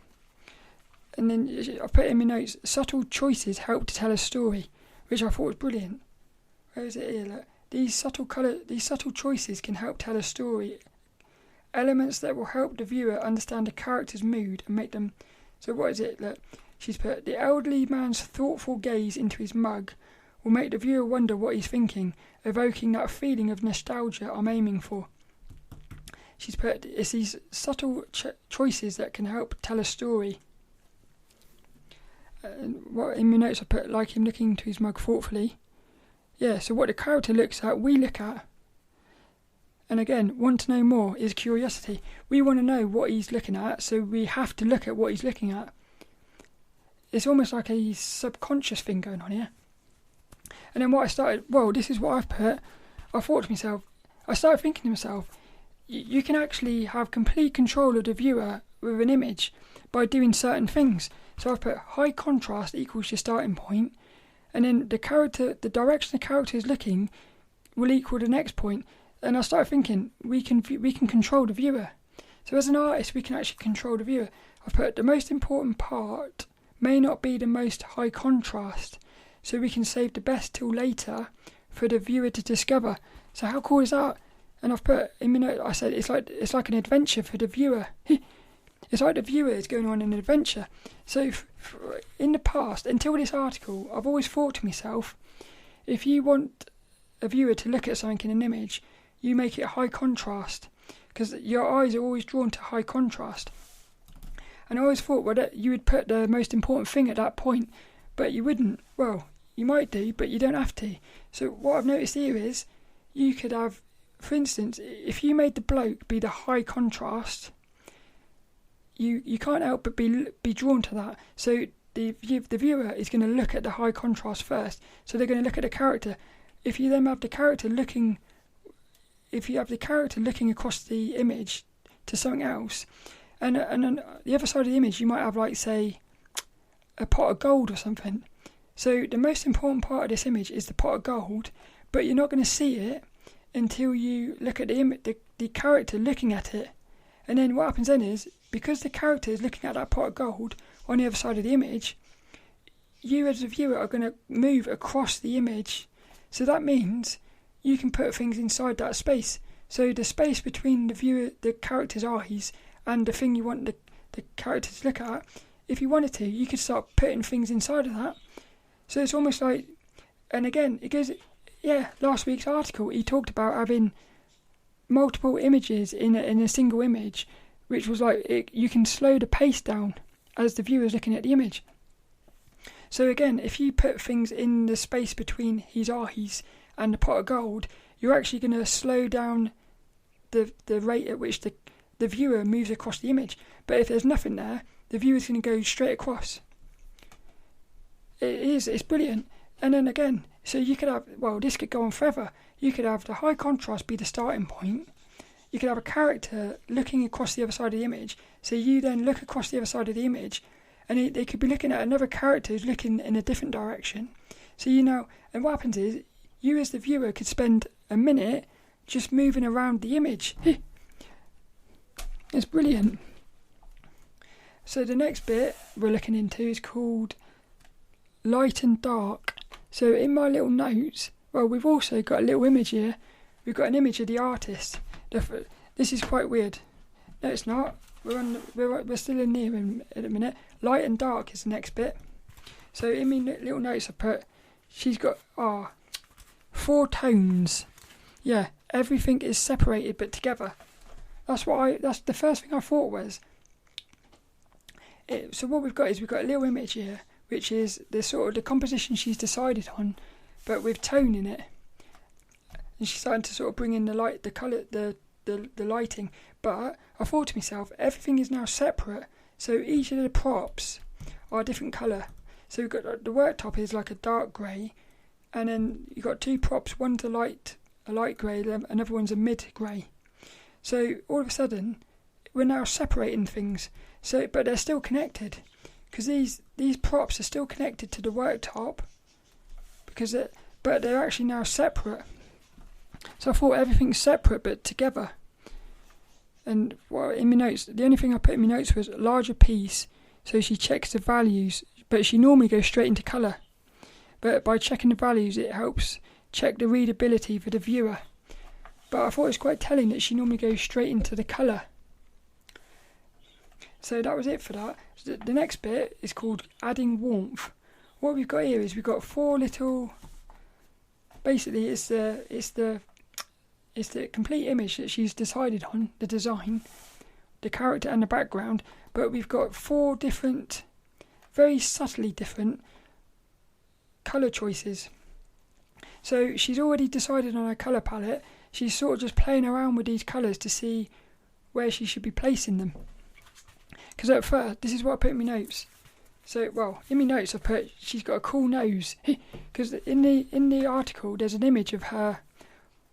And then I put in my notes, subtle choices help to tell a story, which I thought was brilliant. Where is it here? Look. These subtle choices can help tell a story. Elements that will help the viewer understand a character's mood and make them. So what is it? Look, she's put, the elderly man's thoughtful gaze into his mug will make the viewer wonder what he's thinking, evoking that feeling of nostalgia I'm aiming for. She's put, it's these subtle choices that can help tell a story. What in my notes I put, like him looking into his mug thoughtfully. Yeah, so what the character looks at, we look at. And again, want to know more is curiosity. We want to know what he's looking at, so we have to look at what he's looking at. It's almost like a subconscious thing going on here. And then what I started, this is what I've put. I thought to myself, I started thinking to myself, you can actually have complete control of the viewer with an image by doing certain things. So I've put high contrast equals your starting point, and then the direction the character is looking will equal the next point. And I started thinking, we can control the viewer. So as an artist, we can actually control the viewer. I've put the most important part may not be the most high contrast, so we can save the best till later for the viewer to discover. So how cool is that? And I've put in my note, I said it's like an adventure for the viewer. It's like the viewer is going on an adventure. So in the past, until this article, I've always thought to myself, if you want a viewer to look at something in an image, you make it high contrast, because your eyes are always drawn to high contrast. And I always thought, that you would put the most important thing at that point, but you wouldn't. Well, you might do, but you don't have to. So what I've noticed here is, you could have, for instance, if you made the bloke be the high contrast, you can't help but be drawn to that. So the viewer is going to look at the high contrast first. So they're going to look at the character. If you then have the character looking across the image to something else, and on the other side of the image you might have, like, say, a pot of gold or something. So the most important part of this image is the pot of gold, but you're not going to see it until you look at the character looking at it. And then what happens then is, because the character is looking at that pot of gold on the other side of the image, you as a viewer are going to move across the image. So that means you can put things inside that space. So the space between the character's eyes and the thing you want the character to look at, if you wanted to, you could start putting things inside of that. So it's almost like, and again, it goes, last week's article, he talked about having multiple images in a single image, which was like, you can slow the pace down as the viewer's looking at the image. So again, if you put things in the space between his eyes and the pot of gold, you're actually going to slow down the rate at which the viewer moves across the image. But if there's nothing there, the viewer's going to go straight across. It's brilliant. And then again, so you could have, this could go on forever. You could have the high contrast be the starting point. You could have a character looking across the other side of the image. So you then look across the other side of the image, and they could be looking at another character who's looking in a different direction. So and what happens is, you as the viewer could spend a minute just moving around the image. It's brilliant. So the next bit we're looking into is called light and dark. So in my little notes, we've also got a little image here. We've got an image of the artist. This is quite weird. No, it's not. We're still in here in a minute. Light and dark is the next bit. So in my little notes I put, she's got, 4 tones. Yeah, everything is separated but together. That's the first thing I thought was. So what we've got is we've got a little image here, which is the sort of the composition she's decided on, but with tone in it. And she's starting to sort of bring in the light, the colour, the lighting. But I thought to myself, everything is now separate. So each of the props are a different colour. So we've got the worktop is like a dark grey, and then you've got 2 props. One's a light grey, another one's a mid grey. So all of a sudden, we're now separating things. So, but they're still connected, because these props are still connected to the worktop, but they're actually now separate. So I thought everything's separate but together. And in my notes, the only thing I put in my notes was larger piece. So she checks the values, but she normally goes straight into colour. But by checking the values, it helps check the readability for the viewer. But I thought it was quite telling that she normally goes straight into the colour. So that was it for that. So the next bit is called adding warmth. What we've got here is we've got 4 little. Basically, it's the complete image that she's decided on, the design, the character and the background. But we've got 4 different, very subtly different colour choices. So she's already decided on her colour palette. She's sort of just playing around with these colours to see where she should be placing them. Because at first, this is what I put in my notes. So, well, in my notes I put she's got a cool nose. Because in the article there's an image of her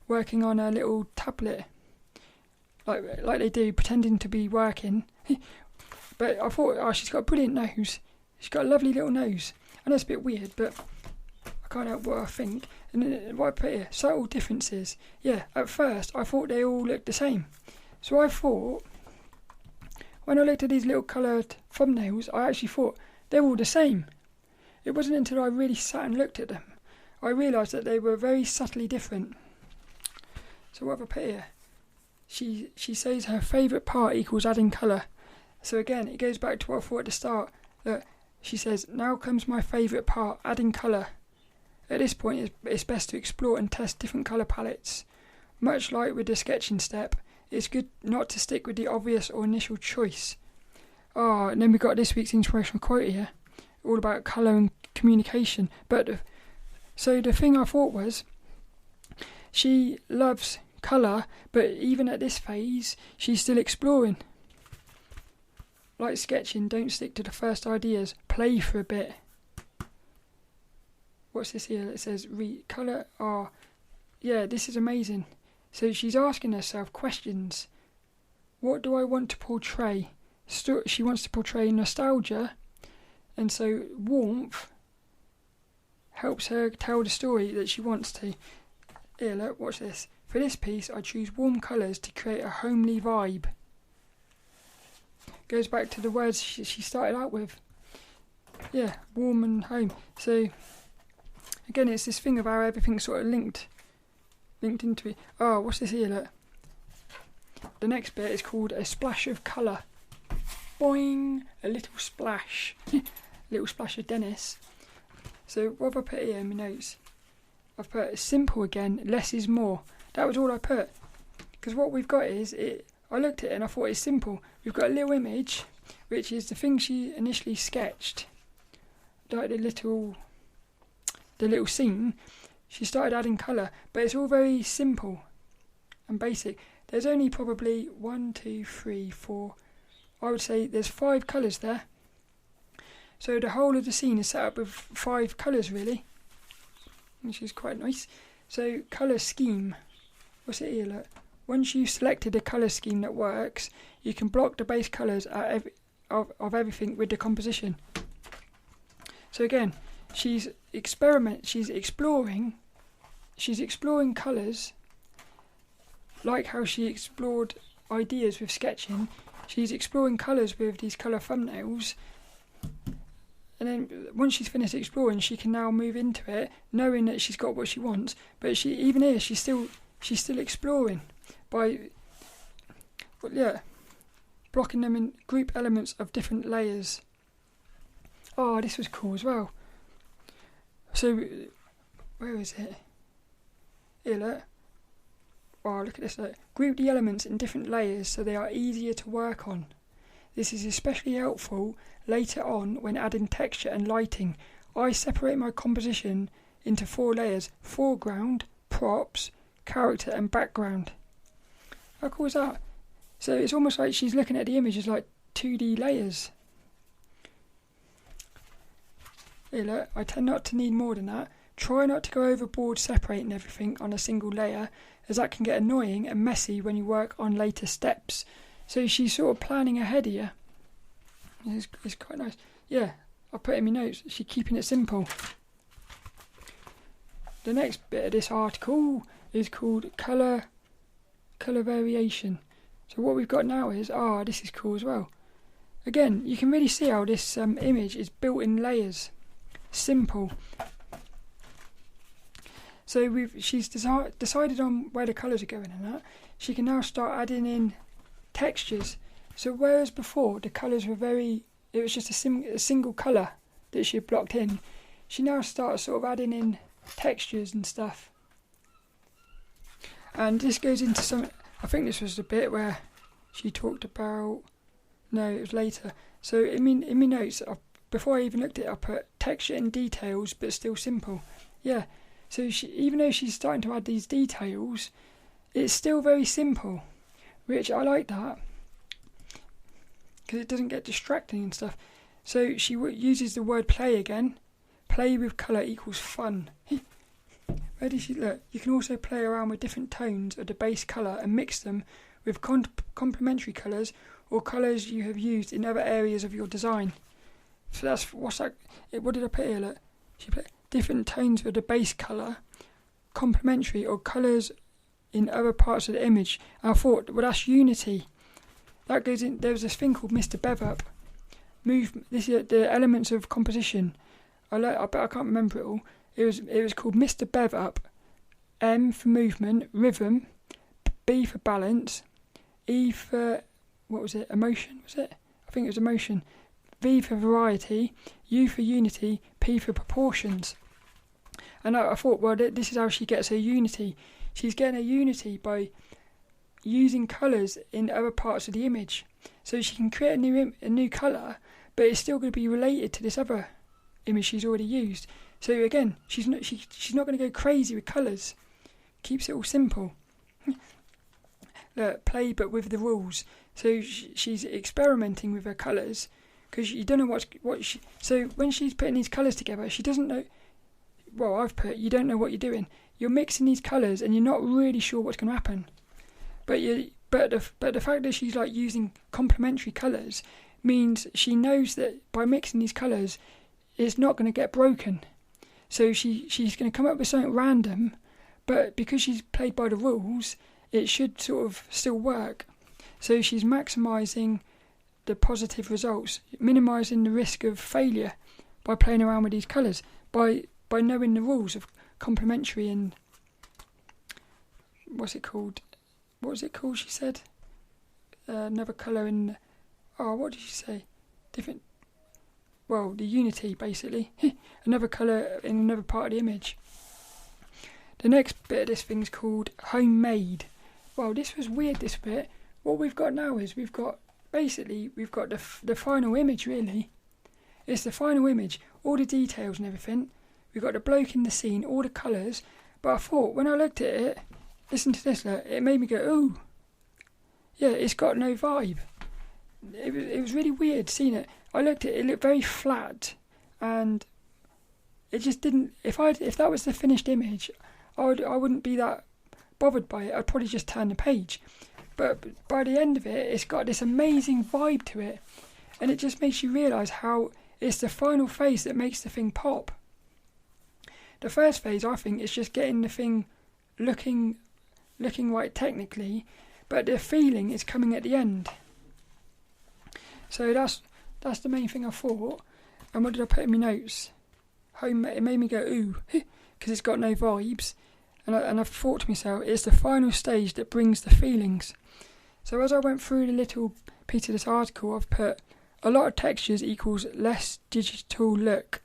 working on a little tablet, like they do, pretending to be working. But I thought, oh, she's got a brilliant nose. She's got a lovely little nose. I know it's a bit weird, but I can't help what I think. And then what I put here, subtle differences. Yeah, at first I thought they all looked the same. So I thought, when I looked at these little coloured thumbnails, I actually thought they're all the same. It wasn't until I really sat and looked at them I realised that they were very subtly different. So what have I put here? She says her favourite part equals adding colour. So again, it goes back to what I thought at the start. That she says, now comes my favourite part, adding colour. At this point, it's best to explore and test different colour palettes. Much like with the sketching step, it's good not to stick with the obvious or initial choice. And then we've got this week's inspirational quote here, all about colour and communication. So the thing I thought was, she loves colour, but even at this phase, she's still exploring. Like sketching, don't stick to the first ideas, play for a bit. What's this here? It says, colour, yeah, this is amazing. So she's asking herself questions. What do I want to portray? She wants to portray nostalgia, and so warmth helps her tell the story that she wants to. Here, look, watch this. For this piece, I choose warm colours to create a homely vibe. Goes back to the words she started out with. Yeah, warm and home. So, again, it's this thing of how everything's sort of linked into it. What's this here, look? The next bit is called a splash of colour. Boing! A little splash. Little splash of Dennis. So what have I put here in my notes? I've put simple again, less is more. That was all I put. Because what we've got is, I looked at it and I thought it's simple. We've got a little image, which is the thing she initially sketched. Like the little scene. She started adding colour, but it's all very simple and basic. There's only probably 1, 2, 3, 4. I would say there's 5 colours there. So the whole of the scene is set up with 5 colours really, which is quite nice. So colour scheme. What's it here? Look. Once you've selected a colour scheme that works, you can block the base colours of everything with the composition. So again, she's exploring colours, like how she explored ideas with sketching. She's exploring colours with these colour thumbnails, and then once she's finished exploring, she can now move into it, knowing that she's got what she wants. But she's still exploring by, blocking them in group elements of different layers. This was cool as well. So, where is it? Here, look. Oh, look at this, look. Group the elements in different layers so they are easier to work on. This is especially helpful later on when adding texture and lighting. I separate my composition into 4 layers: foreground, props, character and background. How cool is that? So it's almost like she's looking at the image as like 2D layers. Here, look, I tend not to need more than that. Try not to go overboard separating everything on a single layer, as that can get annoying and messy when you work on later steps. So she's sort of planning ahead here. It's quite nice. Yeah, I put in my notes. She's keeping it simple. The next bit of this article is called colour variation. So what we've got now is, this is cool as well. Again, you can really see how this image is built in layers. Simple. So she's decided on where the colours are going and that. She can now start adding in textures. So whereas before the colours were it was just a single colour that she had blocked in, she now starts sort of adding in textures and stuff. And this goes into some, I think this was the bit where she talked about, no, it was later. So in my notes, before I even looked at it, I put texture and details, but still simple. Yeah, so even though she's starting to add these details, it's still very simple, which I like that, because it doesn't get distracting and stuff. So she uses the word play again. Play with colour equals fun. Where did she look? You can also play around with different tones of the base colour and mix them with complementary colours or colours you have used in other areas of your design. So that's, what's that? What did I put here? Look, she put different tones of the base colour, complementary or colours in other parts of the image. And I thought, well, that's unity. That goes in. There was this thing called Mr. Bev Up. This is the elements of composition. I can't remember it all. It was called Mr. Bev Up. M for movement, rhythm. B for balance. E for, what was it? Emotion, was it? I think it was emotion. V for variety. U for unity. P for proportions. And I thought, well, this is how she gets her unity. She's getting her unity by using colours in other parts of the image. So she can create a new colour, but it's still going to be related to this other image she's already used. So again, she's not going to go crazy with colours. Keeps it all simple. Look, play but with the rules. So she's experimenting with her colours, because you don't know so when she's putting these colours together, she doesn't know. Well, I've put, you don't know what you're doing. You're mixing these colours and you're not really sure what's going to happen. But the fact that she's like using complementary colours means she knows that by mixing these colours, it's not going to get broken. So she's going to come up with something random, but because she's played by the rules, it should sort of still work. So she's maximising the positive results, minimising the risk of failure by playing around with these colours, by knowing the rules of complementary and what's it called? What was it called? She said another colour in. Oh, what did she say? Different. Well, the unity basically. Another colour in another part of the image. The next bit of this thing's called homemade. Well, this was weird. This bit. What we've got now is we've got the final image really. It's the final image, all the details and everything. We've got the bloke in the scene, all the colours. But I thought when I looked at it, listen to this, look, it made me go, ooh. Yeah, it's got no vibe. It was really weird seeing it. I looked at it, it looked very flat, and it just didn't. If that was the finished image, I wouldn't be that bothered by it. I'd probably just turn the page. But by the end of it, it's got this amazing vibe to it, and it just makes you realise how it's the final phase that makes the thing pop. The first phase, I think, is just getting the thing looking right technically, but the feeling is coming at the end. So that's the main thing I thought. And what did I put in my notes? Homemade. It made me go ooh, because it's got no vibes. And I thought to myself, it's the final stage that brings the feelings. So as I went through the little piece of this article, I've put a lot of textures equals less digital look.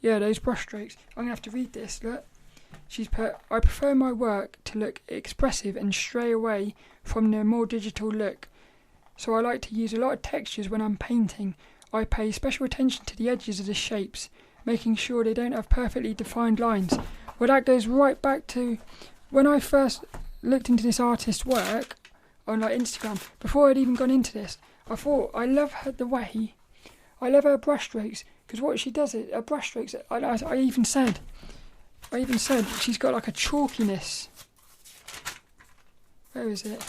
Yeah, those brush strokes. I'm going to have to read this, look. she's put, I prefer my work to look expressive and stray away from the more digital look. So I like to use a lot of textures when I'm painting. I pay special attention to the edges of the shapes, making sure they don't have perfectly defined lines. Well, that goes right back to when I first looked into this artist's work on like Instagram. Before I'd even gone into this, I thought, I love her brushstrokes, because what she does, her brushstrokes, I even said she's got like a chalkiness. Where is it?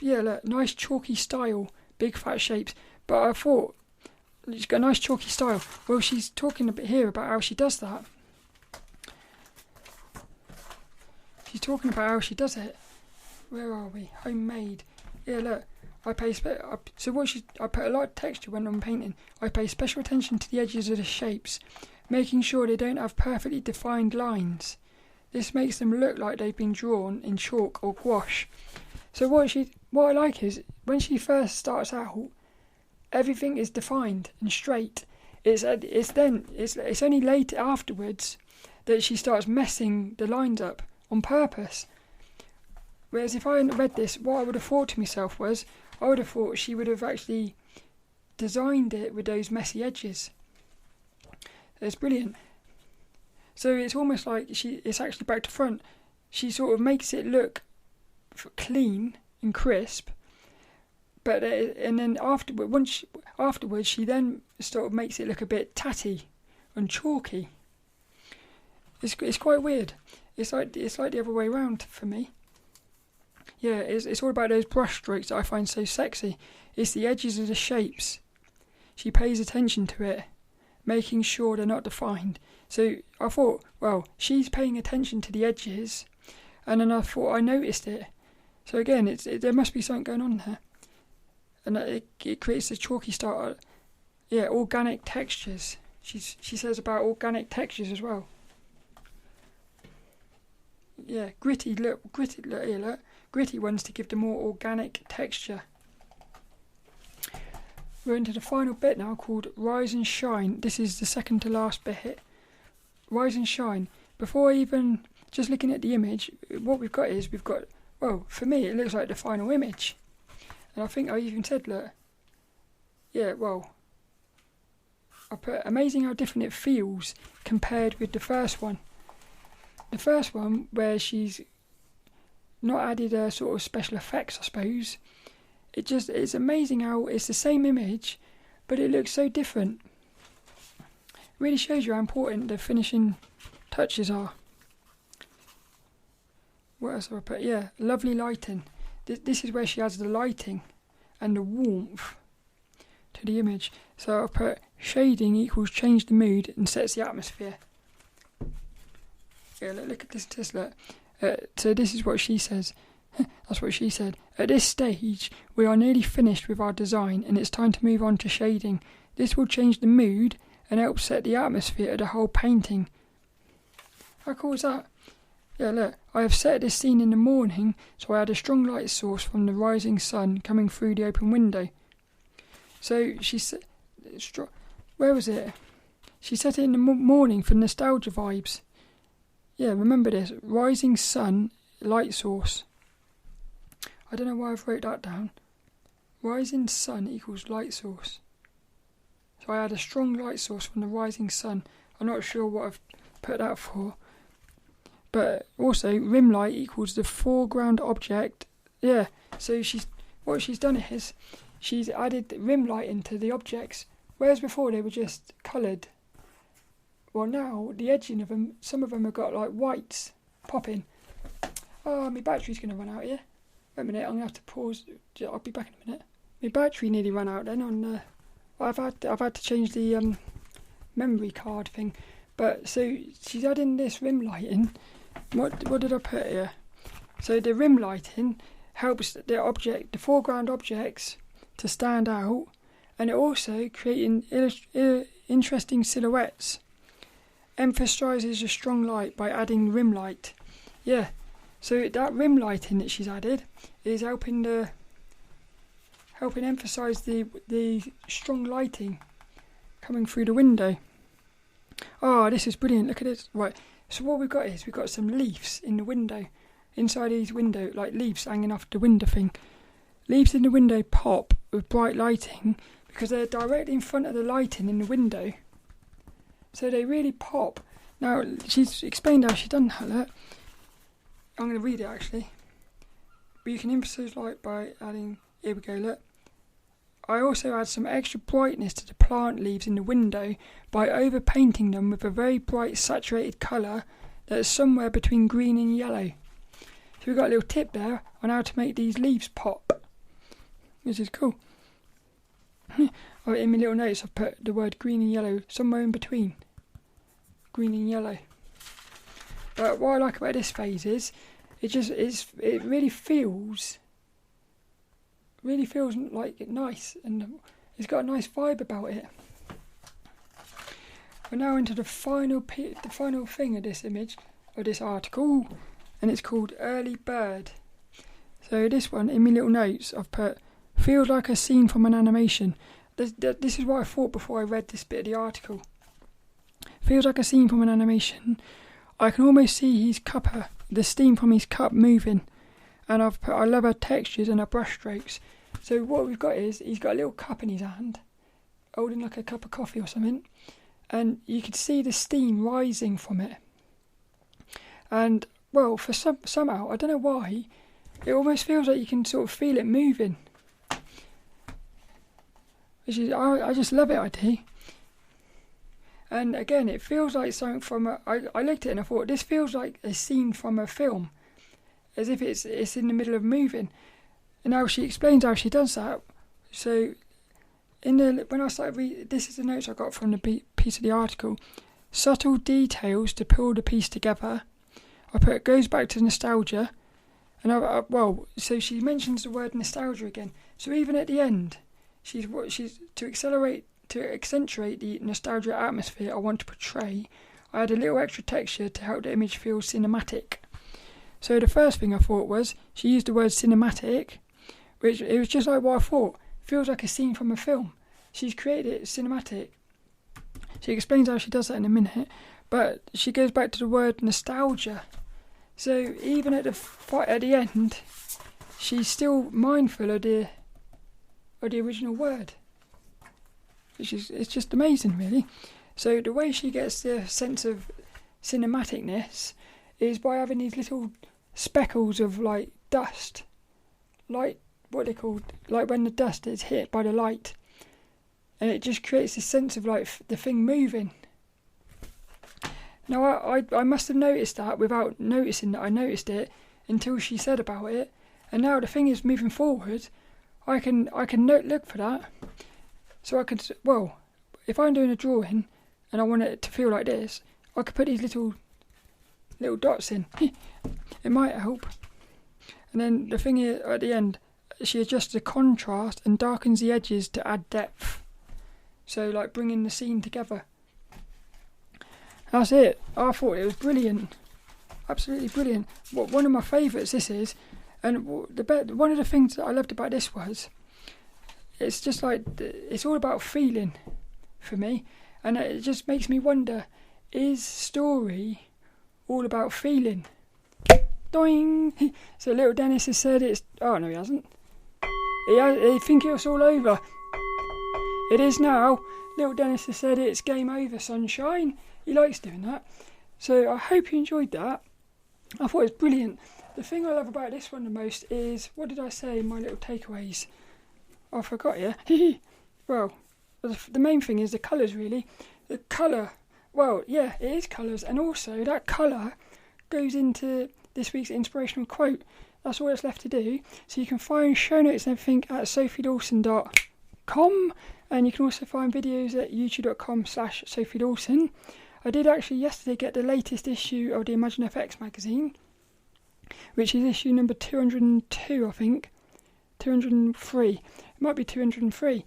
Yeah, look, nice chalky style, big fat shapes. But I thought, she's got a nice chalky style. Well, she's talking a bit here about how she does that. She's talking about how she does it. Where are we? Homemade. Yeah, look. I put a lot of texture when I'm painting. I pay special attention to the edges of the shapes, making sure they don't have perfectly defined lines. This makes them look like they've been drawn in chalk or gouache. So what I like is, when she first starts out, everything is defined and straight. It's only later afterwards that she starts messing the lines up on purpose. Whereas if I hadn't read this, what I would have thought to myself was, I would have thought she would have actually designed it with those messy edges. It's brilliant. So it's almost like it's actually back to front. She sort of makes it look clean and crisp, but and then afterwards she then sort of makes it look a bit tatty and chalky. It's quite weird. It's like the other way around for me. Yeah, it's all about those brush strokes that I find so sexy. It's the edges of the shapes. She pays attention to it, making sure they're not defined. So I thought, well, she's paying attention to the edges, and then I thought I noticed it. So again, there must be something going on there. And it creates a chalky style. Yeah, organic textures. She says about organic textures as well. Yeah, gritty ones to give the more organic texture. We're into the final bit now, called Rise and Shine. This is the second to last bit. Rise and Shine. Before even just looking at the image, what we've got, well, for me it looks like the final image. And I think I even said, look, yeah, well, I put amazing how different it feels compared with the first one. The first one, where she's not added a sort of special effects, I suppose. It's amazing how it's the same image, but it looks so different. It really shows you how important the finishing touches are. What else have I put? Yeah, lovely lighting. This is where she adds the lighting and the warmth to the image. So I've put shading equals change the mood and sets the atmosphere. Yeah, look at this, look. So this is what she says. That's what she said. At this stage, we are nearly finished with our design and it's time to move on to shading. This will change the mood and help set the atmosphere of the whole painting. How cool is that? Yeah, look. I have set this scene in the morning, so I had a strong light source from the rising sun coming through the open window. So she said, where was it? She set it in the morning for nostalgia vibes. Yeah, remember this, rising sun, light source. I don't know why I've wrote that down. Rising sun equals light source. So I had a strong light source from the rising sun. I'm not sure what I've put that for. But also, rim light equals the foreground object. Yeah, so what she's done is, she's added rim light into the objects, whereas before they were just coloured. Well, now the edging of them, some of them have got like whites popping. Oh, my battery's going to run out here. Wait a minute, I'm going to have to pause. I'll be back in a minute. My battery nearly ran out then on. I've had to change the memory card thing. But so she's adding this rim lighting. What did I put here? So the rim lighting helps the foreground objects to stand out, and it also creating interesting silhouettes. Emphasises a strong light by adding rim light. Yeah, so that rim lighting that she's added is helping emphasise the strong lighting coming through the window. Oh, this is brilliant. Look at this. Right, So what we've got is we've got some leaves in the window, inside his window, like leaves hanging off the window thing. Leaves in the window pop with bright lighting because they're directly in front of the lighting in the window. So they really pop. Now, she's explained how she done that. Look. I'm going to read it actually. But you can emphasise light by adding, here we go, look. I also add some extra brightness to the plant leaves in the window by overpainting them with a very bright saturated colour that's somewhere between green and yellow. So we've got a little tip there on how to make these leaves pop, which is cool. In my little notes I've put the word green and yellow somewhere in between. Green and yellow. But what I like about this phase is it really feels like nice, and it's got a nice vibe about it. We're now into the final thing of this image, of this article, and it's called Early Bird. So this one, in my little notes, I've put, feels like a scene from an animation. This is what I thought before I read this bit of the article. Feels like a scene from an animation. I can almost see his cuppa, the steam from his cup moving. And I've put, I love her textures and her brush strokes. So what we've got is, he's got a little cup in his hand, holding like a cup of coffee or something. And you could see the steam rising from it. And, well, for somehow, I don't know why, it almost feels like you can sort of feel it moving. Which is, I just love it, I do. And again, it feels like something from I looked at it and I thought, this feels like a scene from a film. As if it's in the middle of moving. And now she explains how she does that. So, when I started reading, this is the notes I got from the piece of the article. Subtle details to pull the piece together. I put, it goes back to nostalgia. And so she mentions the word nostalgia again. So even at the end, she's to accentuate the nostalgia atmosphere I want to portray. I had a little extra texture to help the image feel cinematic. So the first thing I thought was, she used the word cinematic, which it was just like what I thought. Feels like a scene from a film. She's created it cinematic. She explains how she does that in a minute, but she goes back to the word nostalgia. So even at the end, she's still mindful of the original word. It's just amazing, really. So the way she gets the sense of cinematicness is by having these little speckles of like dust, like what they called, like when the dust is hit by the light, and it just creates this sense of like the thing moving. Now I must have noticed that without noticing that I noticed it until she said about it, and now the thing is moving forward. I can look for that. So I could, well, if I'm doing a drawing and I want it to feel like this, I could put these little dots in. It might help. And then the thing is, at the end, she adjusts the contrast and darkens the edges to add depth. So like bringing the scene together. That's it. I thought it was brilliant. Absolutely brilliant. One of my favourites this is. And one of the things that I loved about this was, it's just like, it's all about feeling for me. And it just makes me wonder, is story all about feeling? Doing. So little Dennis has said it's, oh no he hasn't. He think it's all over. It is now. Little Dennis has said it's game over, sunshine. He likes doing that. So I hope you enjoyed that. I thought it was brilliant. The thing I love about this one the most is, what did I say in my little takeaways? I forgot, yeah. Well, the main thing is the colours, really. The colour, well, yeah, it is colours, and also that colour goes into this week's inspirational quote. That's all that's left to do. So you can find show notes and everything at sophiedawson.com, and you can also find videos at youtube.com/sophiedawson. I did actually yesterday get the latest issue of the Imagine FX magazine, which is issue number 202, I think. 203. It might be 203.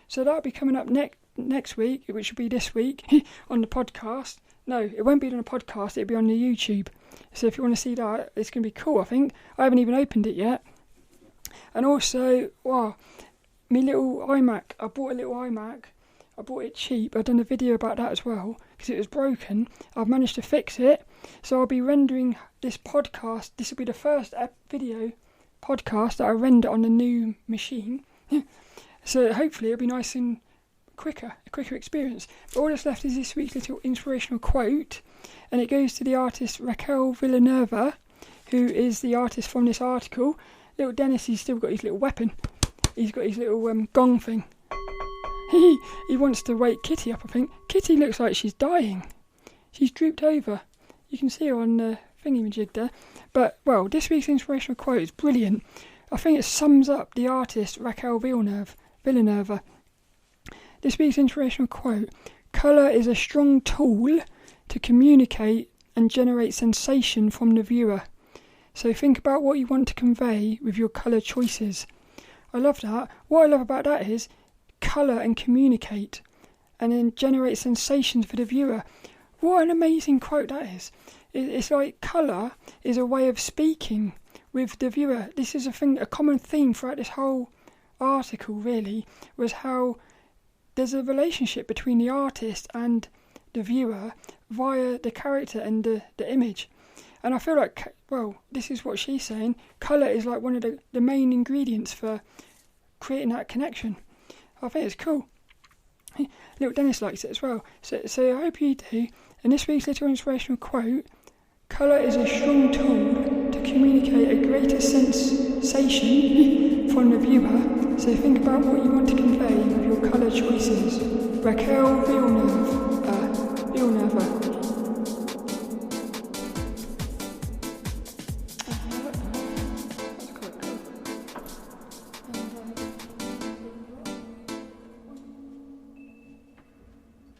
So that'll be coming up next week, which will be this week, on the podcast. No, it won't be on the podcast, it'll be on the YouTube. So if you want to see that, it's going to be cool, I think. I haven't even opened it yet. And also, wow, my little iMac. I bought a little iMac. I bought it cheap. I've done a video about that as well, because it was broken. I've managed to fix it. So I'll be rendering this podcast. This will be the first video podcast that I render on the new machine. So hopefully it'll be nice and a quicker experience. But all that's left is this week's little inspirational quote, and it goes to the artist Raquel Villanueva, who is the artist from this article. Little Dennis, he's still got his little weapon. He's got his little gong thing. He wants to wake Kitty up, I think. Kitty looks like she's dying. She's drooped over. You can see her on the thingy-majig there. But, well, this week's inspirational quote is brilliant. I think it sums up the artist Raquel Villanueva. This week's inspirational quote: colour is a strong tool to communicate and generate sensation from the viewer. So think about what you want to convey with your colour choices. I love that. What I love about that is colour and communicate, and then generate sensations for the viewer. What an amazing quote that is. It's like colour is a way of speaking with the viewer. This is a common theme throughout this whole article, really, was how there's a relationship between the artist and the viewer via the character and the image. And I feel like, well, this is what she's saying, colour is like one of the main ingredients for creating that connection. I think it's cool. Little Dennis likes it as well. So I hope you do. And this week's little inspirational quote: colour is a strong tool to communicate a greater sensation from the viewer. So think about what you want to convey with your colour choices. Raquel Villanueva.